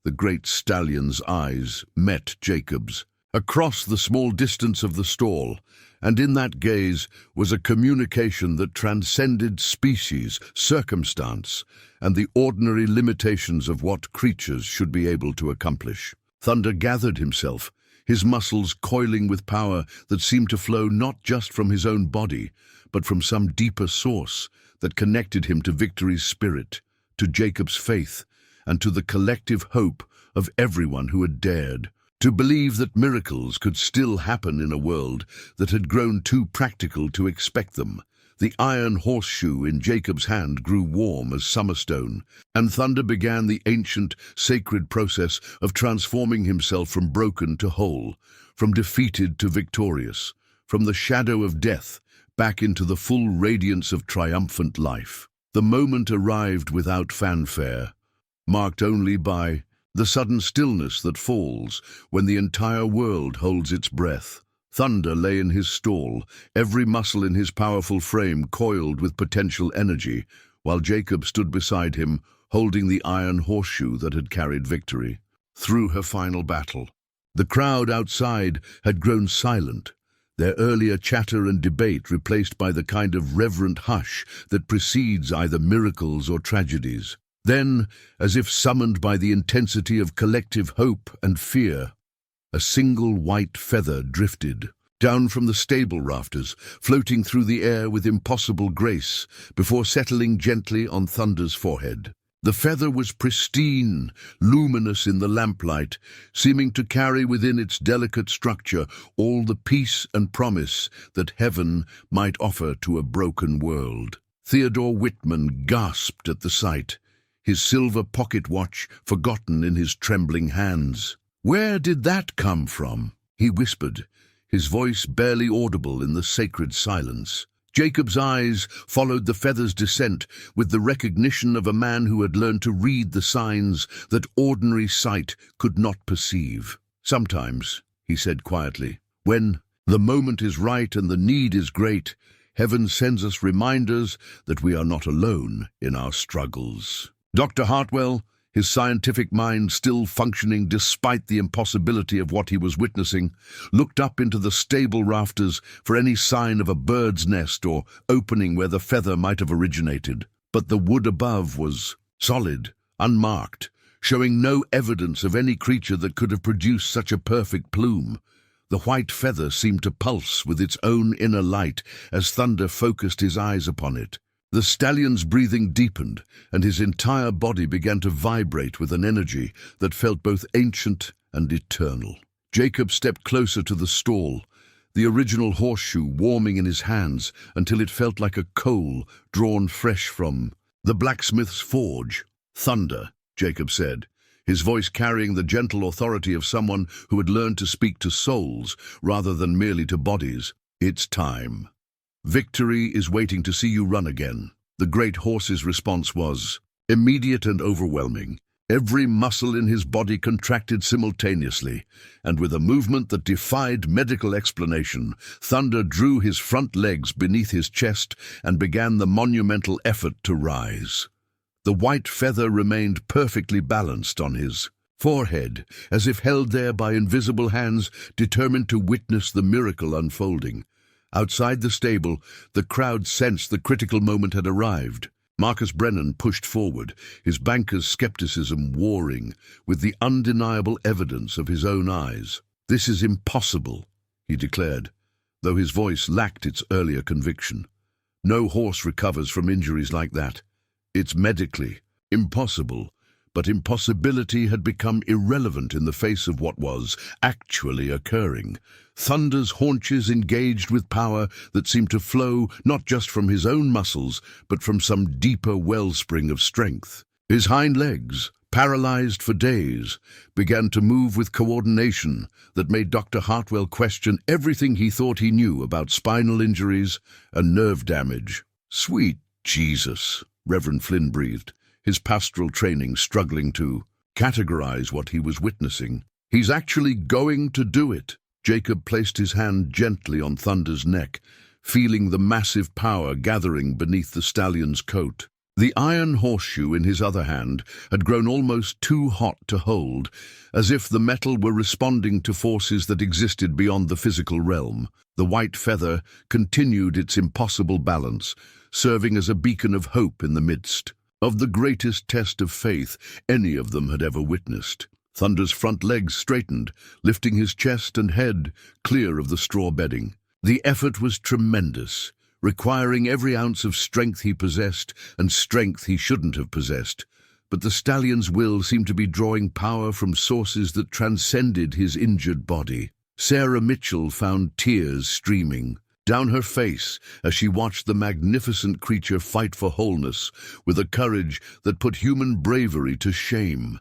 The great stallion's eyes met Jacob's, across the small distance of the stall, and in that gaze was a communication that transcended species, circumstance, and the ordinary limitations of what creatures should be able to accomplish. Thunder gathered himself, his muscles coiling with power that seemed to flow not just from his own body, but from some deeper source that connected him to Victory's spirit, to Jacob's faith, and to the collective hope of everyone who had dared to believe that miracles could still happen in a world that had grown too practical to expect them. The iron horseshoe in Jacob's hand grew warm as summerstone, and Thunder began the ancient, sacred process of transforming himself from broken to whole, from defeated to victorious, from the shadow of death back into the full radiance of triumphant life. The moment arrived without fanfare, marked only by the sudden stillness that falls when the entire world holds its breath. Thunder lay in his stall, every muscle in his powerful frame coiled with potential energy, while Jacob stood beside him, holding the iron horseshoe that had carried Victory through her final battle. The crowd outside had grown silent, their earlier chatter and debate replaced by the kind of reverent hush that precedes either miracles or tragedies. Then, as if summoned by the intensity of collective hope and fear, a single white feather drifted down from the stable rafters, floating through the air with impossible grace before settling gently on Thunder's forehead. The feather was pristine, luminous in the lamplight, seeming to carry within its delicate structure all the peace and promise that heaven might offer to a broken world. Theodore Whitman gasped at the sight, his silver pocket watch forgotten in his trembling hands. "Where did that come from?" he whispered, his voice barely audible in the sacred silence. Jacob's eyes followed the feather's descent with the recognition of a man who had learned to read the signs that ordinary sight could not perceive. "Sometimes," he said quietly, "when the moment is right and the need is great, heaven sends us reminders that we are not alone in our struggles." Dr. Hartwell, his scientific mind still functioning despite the impossibility of what he was witnessing, looked up into the stable rafters for any sign of a bird's nest or opening where the feather might have originated. But the wood above was solid, unmarked, showing no evidence of any creature that could have produced such a perfect plume. The white feather seemed to pulse with its own inner light as Thunder focused his eyes upon it. The stallion's breathing deepened, and his entire body began to vibrate with an energy that felt both ancient and eternal. Jacob stepped closer to the stall, the original horseshoe warming in his hands until it felt like a coal drawn fresh from the blacksmith's forge. "Thunder," Jacob said, his voice carrying the gentle authority of someone who had learned to speak to souls rather than merely to bodies. "It's time. Victory is waiting to see you run again." The great horse's response was immediate and overwhelming. Every muscle in his body contracted simultaneously, and with a movement that defied medical explanation, Thunder drew his front legs beneath his chest and began the monumental effort to rise. The white feather remained perfectly balanced on his forehead, as if held there by invisible hands determined to witness the miracle unfolding. Outside the stable, the crowd sensed the critical moment had arrived. Marcus Brennan pushed forward, his banker's skepticism warring with the undeniable evidence of his own eyes. "This is impossible," he declared, though his voice lacked its earlier conviction. "No horse recovers from injuries like that. It's medically impossible." But impossibility had become irrelevant in the face of what was actually occurring. Thunder's haunches engaged with power that seemed to flow not just from his own muscles, but from some deeper wellspring of strength. His hind legs, paralyzed for days, began to move with coordination that made Dr. Hartwell question everything he thought he knew about spinal injuries and nerve damage. "Sweet Jesus," Reverend Flynn breathed, his pastoral training struggling to categorize what he was witnessing. "He's actually going to do it." Jacob placed his hand gently on Thunder's neck, feeling the massive power gathering beneath the stallion's coat. The iron horseshoe in his other hand had grown almost too hot to hold, as if the metal were responding to forces that existed beyond the physical realm. The white feather continued its impossible balance, serving as a beacon of hope in the midst of the greatest test of faith any of them had ever witnessed. Thunder's front legs straightened, lifting his chest and head clear of the straw bedding. The effort was tremendous, requiring every ounce of strength he possessed and strength he shouldn't have possessed. But the stallion's will seemed to be drawing power from sources that transcended his injured body. Sarah Mitchell found tears streaming down her face as she watched the magnificent creature fight for wholeness with a courage that put human bravery to shame.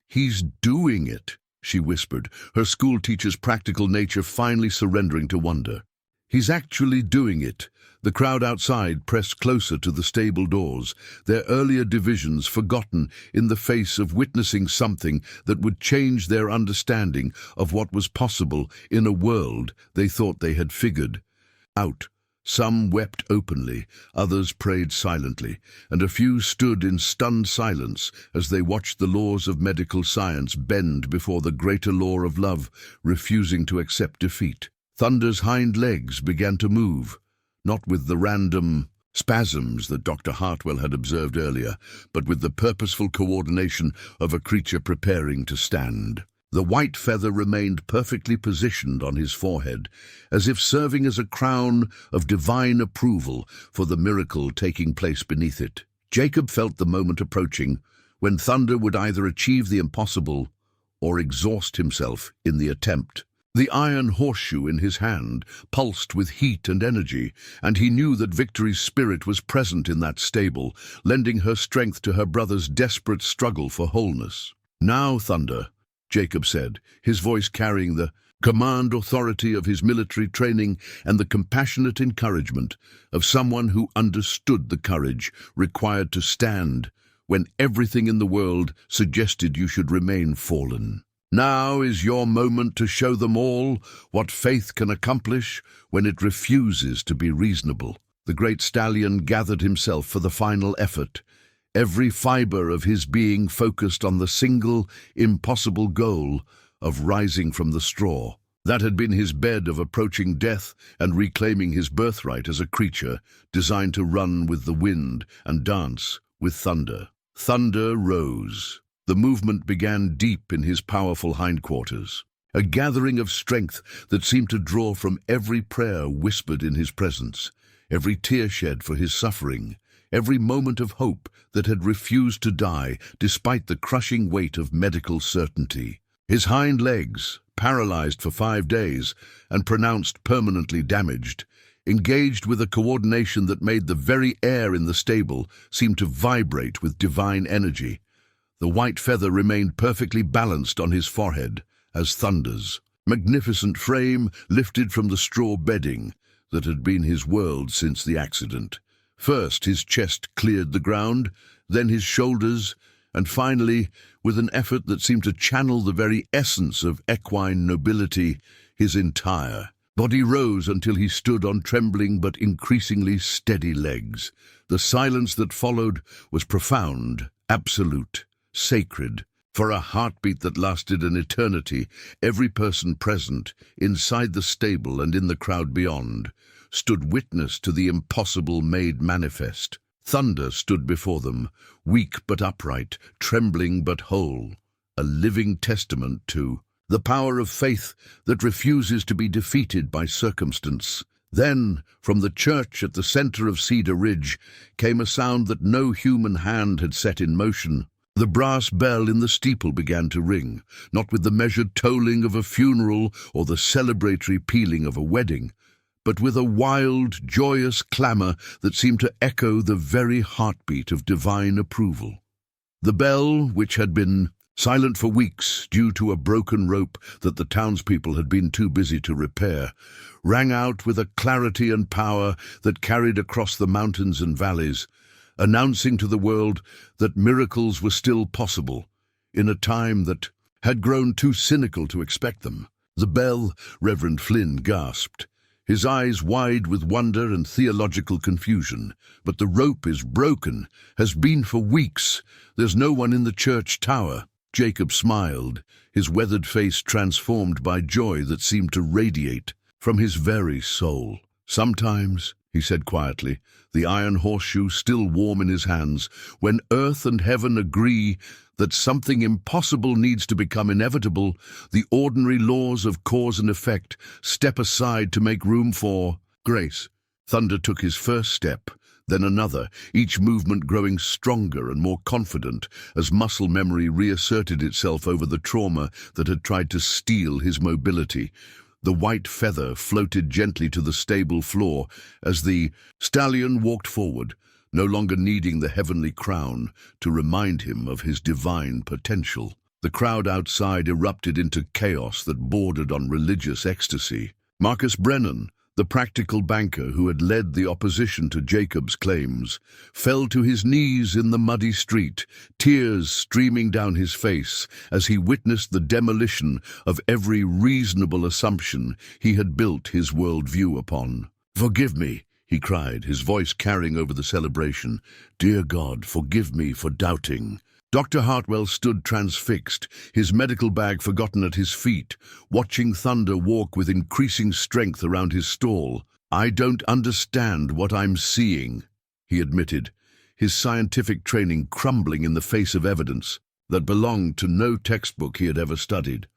"He's doing it," she whispered, her schoolteacher's practical nature finally surrendering to wonder. "He's actually doing it." The crowd outside pressed closer to the stable doors, their earlier divisions forgotten in the face of witnessing something that would change their understanding of what was possible in a world they thought they had figured out. Some wept openly, others prayed silently, and a few stood in stunned silence as they watched the laws of medical science bend before the greater law of love, refusing to accept defeat. Thunder's hind legs began to move, not with the random spasms that Dr. Hartwell had observed earlier, but with the purposeful coordination of a creature preparing to stand. The white feather remained perfectly positioned on his forehead, as if serving as a crown of divine approval for the miracle taking place beneath it. Jacob felt the moment approaching when Thunder would either achieve the impossible or exhaust himself in the attempt. The iron horseshoe in his hand pulsed with heat and energy, and he knew that Victory's spirit was present in that stable, lending her strength to her brother's desperate struggle for wholeness. "Now, Thunder," Jacob said, his voice carrying the command authority of his military training and the compassionate encouragement of someone who understood the courage required to stand when everything in the world suggested you should remain fallen. "Now is your moment to show them all what faith can accomplish when it refuses to be reasonable." The great stallion gathered himself for the final effort, every fiber of his being focused on the single, impossible goal of rising from the straw. That had been his bed of approaching death and reclaiming his birthright as a creature designed to run with the wind and dance with thunder. Thunder rose. The movement began deep in his powerful hindquarters, a gathering of strength that seemed to draw from every prayer whispered in his presence, every tear shed for his suffering, every moment of hope that had refused to die despite the crushing weight of medical certainty. His hind legs, paralyzed for 5 days and pronounced permanently damaged, engaged with a coordination that made the very air in the stable seem to vibrate with divine energy. The white feather remained perfectly balanced on his forehead as Thunder's magnificent frame lifted from the straw bedding that had been his world since the accident. First his chest cleared the ground, then his shoulders, and finally, with an effort that seemed to channel the very essence of equine nobility, his entire body rose until he stood on trembling but increasingly steady legs. The silence that followed was profound, absolute, sacred. For a heartbeat that lasted an eternity, every person present, inside the stable and in the crowd beyond, stood witness to the impossible made manifest. Thunder stood before them, weak but upright, trembling but whole, a living testament to the power of faith that refuses to be defeated by circumstance. Then, from the church at the center of Cedar Ridge, came a sound that no human hand had set in motion. The brass bell in the steeple began to ring, not with the measured tolling of a funeral or the celebratory pealing of a wedding, but with a wild, joyous clamor that seemed to echo the very heartbeat of divine approval. The bell, which had been silent for weeks due to a broken rope that the townspeople had been too busy to repair, rang out with a clarity and power that carried across the mountains and valleys, announcing to the world that miracles were still possible in a time that had grown too cynical to expect them. "The bell," Reverend Flynn gasped, his eyes wide with wonder and theological confusion. "But the rope is broken, has been for weeks. There's no one in the church tower." Jacob smiled, his weathered face transformed by joy that seemed to radiate from his very soul. "Sometimes," he said quietly, the iron horseshoe still warm in his hands, "when earth and heaven agree that something impossible needs to become inevitable, the ordinary laws of cause and effect step aside to make room for grace." Thunder took his first step, then another, each movement growing stronger and more confident as muscle memory reasserted itself over the trauma that had tried to steal his mobility. The white feather floated gently to the stable floor as the stallion walked forward, no longer needing the heavenly crown to remind him of his divine potential. The crowd outside erupted into chaos that bordered on religious ecstasy. Marcus Brennan, the practical banker who had led the opposition to Jacob's claims, fell to his knees in the muddy street, tears streaming down his face as he witnessed the demolition of every reasonable assumption he had built his worldview upon. "Forgive me," he cried, his voice carrying over the celebration. "Dear God, forgive me for doubting." Dr. Hartwell stood transfixed, his medical bag forgotten at his feet, watching Thunder walk with increasing strength around his stall. "I don't understand what I'm seeing," he admitted, his scientific training crumbling in the face of evidence that belonged to no textbook he had ever studied.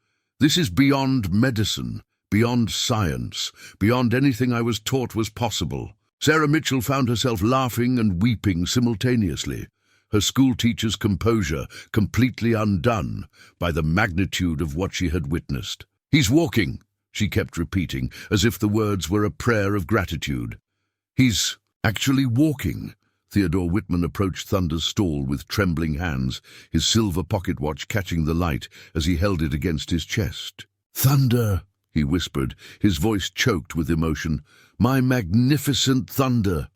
"This is beyond medicine, beyond science, beyond anything I was taught was possible." Sarah Mitchell found herself laughing and weeping simultaneously, her schoolteacher's composure completely undone by the magnitude of what she had witnessed. "He's walking," she kept repeating, as if the words were a prayer of gratitude. "He's actually walking." Theodore Whitman approached Thunder's stall with trembling hands, his silver pocket watch catching the light as he held it against his chest. "Thunder," he whispered, his voice choked with emotion. "My magnificent Thunder."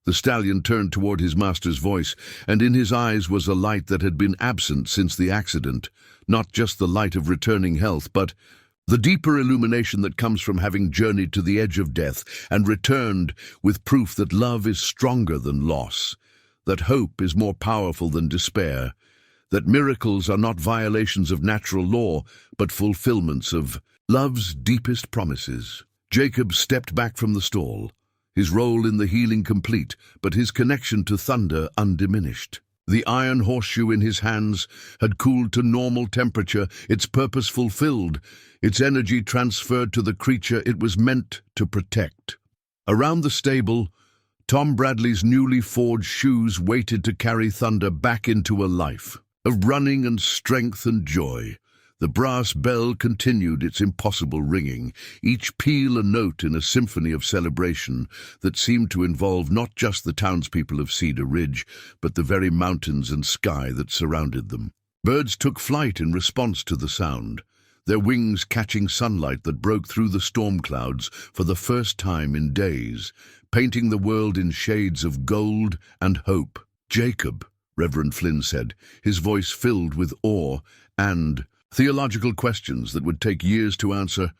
The stallion turned toward his master's voice, and in his eyes was a light that had been absent since the accident, not just the light of returning health, but the deeper illumination that comes from having journeyed to the edge of death and returned with proof that love is stronger than loss, that hope is more powerful than despair, that miracles are not violations of natural law, but fulfillments of love's deepest promises. Jacob stepped back from the stall, his role in the healing complete, but his connection to Thunder undiminished. The iron horseshoe in his hands had cooled to normal temperature, its purpose fulfilled, its energy transferred to the creature it was meant to protect. Around the stable, Tom Bradley's newly forged shoes waited to carry Thunder back into a life of running and strength and joy. The brass bell continued its impossible ringing, each peal a note in a symphony of celebration that seemed to involve not just the townspeople of Cedar Ridge, but the very mountains and sky that surrounded them. Birds took flight in response to the sound, their wings catching sunlight that broke through the storm clouds for the first time in days, painting the world in shades of gold and hope. "Jacob," Reverend Flynn said, his voice filled with awe and theological questions that would take years to answer.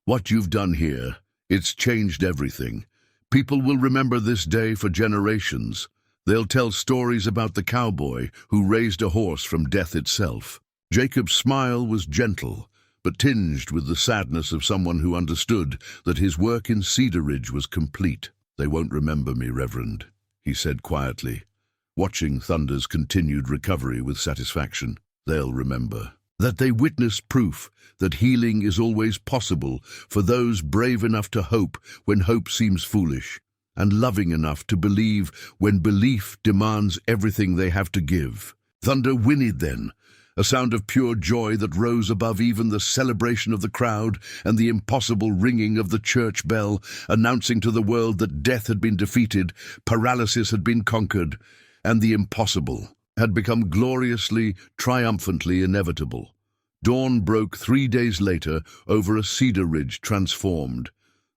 "What you've done here, it's changed everything. People will remember this day for generations. They'll tell stories about the cowboy who raised a horse from death itself." Jacob's smile was gentle, but tinged with the sadness of someone who understood that his work in Cedar Ridge was complete. "They won't remember me, Reverend," he said quietly, watching Thunder's continued recovery with satisfaction. "They'll remember that they witnessed proof that healing is always possible for those brave enough to hope when hope seems foolish, and loving enough to believe when belief demands everything they have to give." Thunder whinnied then, a sound of pure joy that rose above even the celebration of the crowd and the impossible ringing of the church bell, announcing to the world that death had been defeated, paralysis had been conquered, and the impossible had become gloriously, triumphantly inevitable. Dawn broke 3 days later over a Cedar Ridge transformed.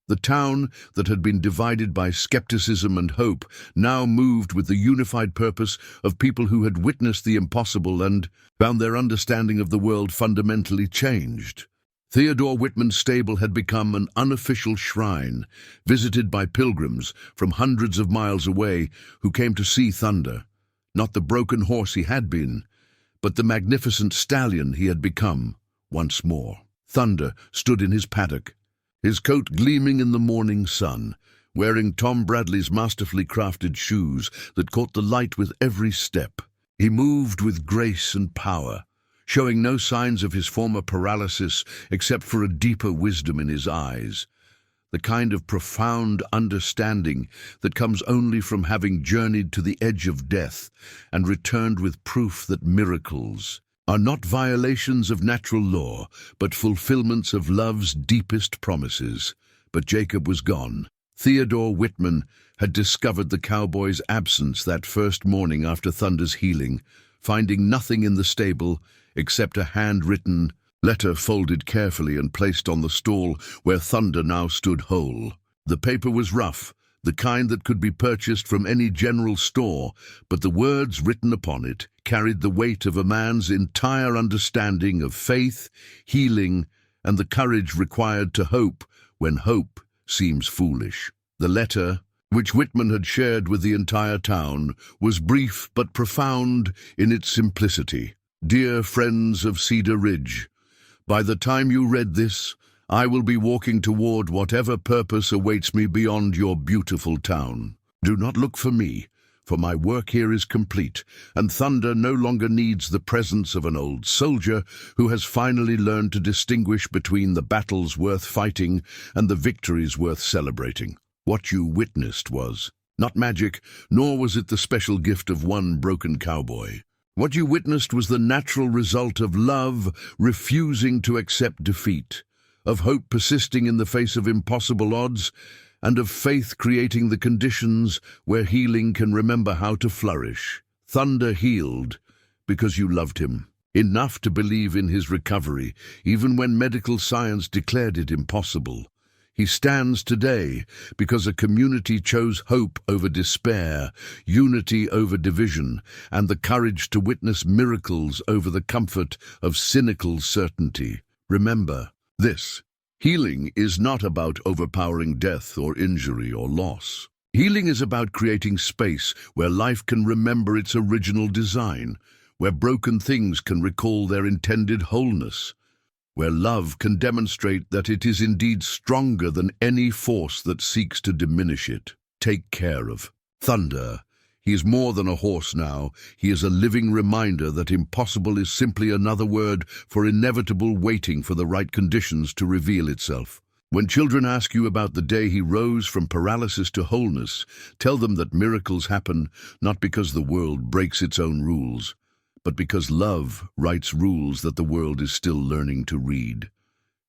The town that had been divided by skepticism and hope now moved with the unified purpose of people who had witnessed the impossible and found their understanding of the world fundamentally changed. Theodore Whitman's stable had become an unofficial shrine, visited by pilgrims from hundreds of miles away who came to see Thunder, not the broken horse he had been, but the magnificent stallion he had become once more. Thunder stood in his paddock, his coat gleaming in the morning sun, wearing Tom Bradley's masterfully crafted shoes that caught the light with every step. He moved with grace and power, showing no signs of his former paralysis except for a deeper wisdom in his eyes, the kind of profound understanding that comes only from having journeyed to the edge of death and returned with proof that miracles are not violations of natural law, but fulfillments of love's deepest promises. But Jacob was gone. Theodore Whitman had discovered the cowboy's absence that first morning after Thunder's healing, finding nothing in the stable except a handwritten letter folded carefully and placed on the stall where Thunder now stood whole. The paper was rough, the kind that could be purchased from any general store, but the words written upon it carried the weight of a man's entire understanding of faith, healing, and the courage required to hope when hope seems foolish. The letter, which Whitman had shared with the entire town, was brief but profound in its simplicity. Dear friends of Cedar Ridge, by the time you read this, I will be walking toward whatever purpose awaits me beyond your beautiful town. Do not look for me, for my work here is complete, and Thunder no longer needs the presence of an old soldier who has finally learned to distinguish between the battles worth fighting and the victories worth celebrating. What you witnessed was not magic, nor was it the special gift of one broken cowboy. What you witnessed was the natural result of love refusing to accept defeat, of hope persisting in the face of impossible odds, and of faith creating the conditions where healing can remember how to flourish. Thunder healed because you loved him, enough to believe in his recovery, even when medical science declared it impossible. He stands today because a community chose hope over despair, unity over division, and the courage to witness miracles over the comfort of cynical certainty. Remember this: healing is not about overpowering death or injury or loss. Healing is about creating space where life can remember its original design, where broken things can recall their intended wholeness, where love can demonstrate that it is indeed stronger than any force that seeks to diminish it. Take care of Thunder. He is more than a horse now. He is a living reminder that impossible is simply another word for inevitable, waiting for the right conditions to reveal itself. When children ask you about the day he rose from paralysis to wholeness, tell them that miracles happen not because the world breaks its own rules, but because love writes rules that the world is still learning to read.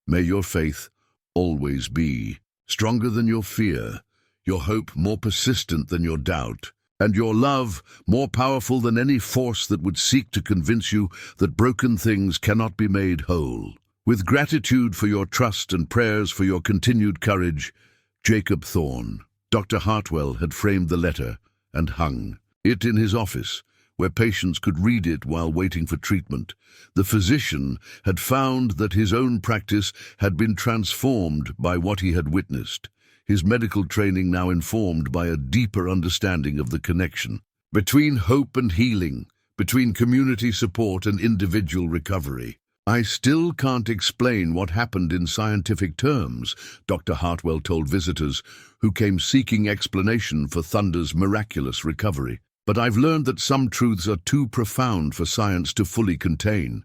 May your faith always be stronger than your fear, your hope more persistent than your doubt, and your love more powerful than any force that would seek to convince you that broken things cannot be made whole. With gratitude for your trust and prayers for your continued courage, Jacob Thorne. Dr. Hartwell had framed the letter and hung it in his office, where patients could read it while waiting for treatment. The physician had found that his own practice had been transformed by what he had witnessed, his medical training now informed by a deeper understanding of the connection between hope and healing, between community support and individual recovery. I still can't explain what happened in scientific terms, Dr. Hartwell told visitors who came seeking explanation for Thunder's miraculous recovery. But I've learned that some truths are too profound for science to fully contain.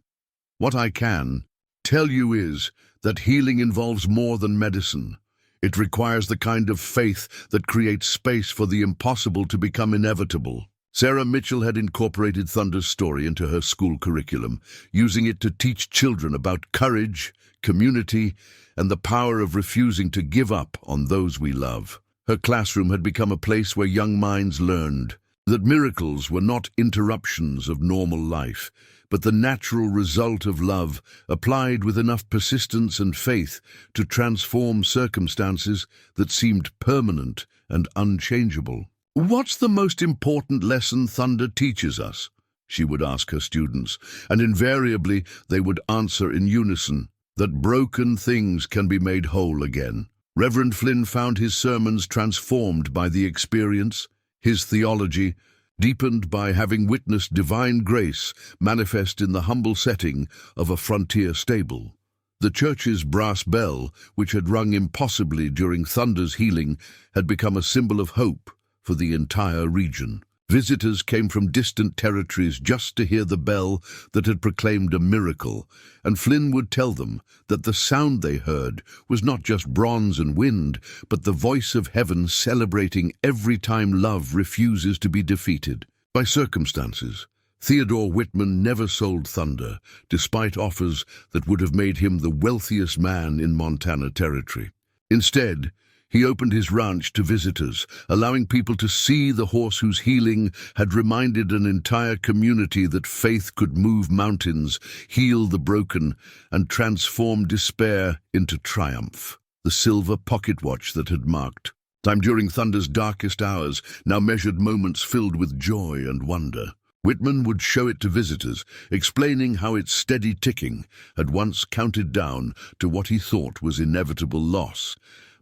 What I can tell you is that healing involves more than medicine. It requires the kind of faith that creates space for the impossible to become inevitable. Sarah Mitchell had incorporated Thunder's story into her school curriculum, using it to teach children about courage, community, and the power of refusing to give up on those we love. Her classroom had become a place where young minds learned that miracles were not interruptions of normal life, but the natural result of love applied with enough persistence and faith to transform circumstances that seemed permanent and unchangeable. What's the most important lesson Thunder teaches us? She would ask her students, and invariably they would answer in unison. that broken things can be made whole again. Reverend Flynn found his sermons transformed by the experience, his theology deepened by having witnessed divine grace manifest in the humble setting of a frontier stable. The church's brass bell, which had rung impossibly during Thunder's healing, had become a symbol of hope for the entire region. Visitors came from distant territories just to hear the bell that had proclaimed a miracle, and Flynn would tell them that the sound they heard was not just bronze and wind, but the voice of heaven celebrating every time love refuses to be defeated by circumstances. Theodore Whitman never sold Thunder, despite offers that would have made him the wealthiest man in Montana Territory. Instead, he opened his ranch to visitors, allowing people to see the horse whose healing had reminded an entire community that faith could move mountains, heal the broken, and transform despair into triumph. The silver pocket watch that had marked time during Thunder's darkest hours now measured moments filled with joy and wonder. Whitman would show it to visitors, explaining how its steady ticking had once counted down to what he thought was inevitable loss,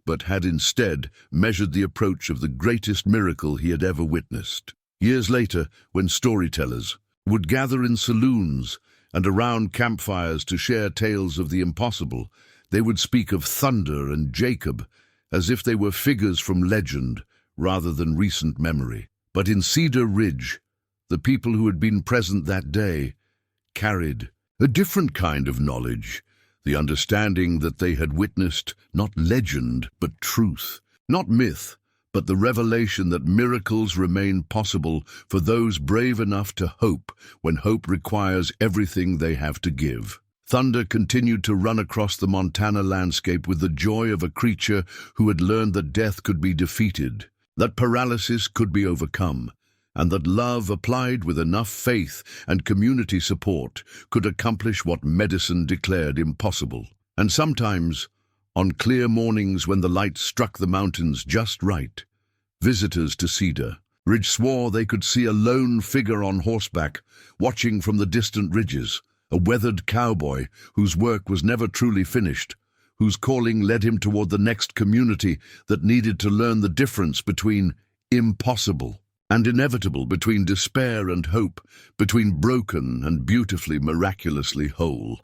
but had instead measured the approach of the greatest miracle he had ever witnessed. Years later, when storytellers would gather in saloons and around campfires to share tales of the impossible, they would speak of Thunder and Jacob as if they were figures from legend rather than recent memory. But in Cedar Ridge, the people who had been present that day carried a different kind of knowledge, the understanding that they had witnessed not legend but truth, not myth, but the revelation that miracles remain possible for those brave enough to hope when hope requires everything they have to give. Thunder continued to run across the Montana landscape with the joy of a creature who had learned that death could be defeated, that paralysis could be overcome, and that love applied with enough faith and community support could accomplish what medicine declared impossible. And sometimes, on clear mornings when the light struck the mountains just right, visitors to Cedar Ridge swore they could see a lone figure on horseback watching from the distant ridges, a weathered cowboy whose work was never truly finished, whose calling led him toward the next community that needed to learn the difference between impossible and inevitable, between despair and hope, between broken and beautifully, miraculously whole.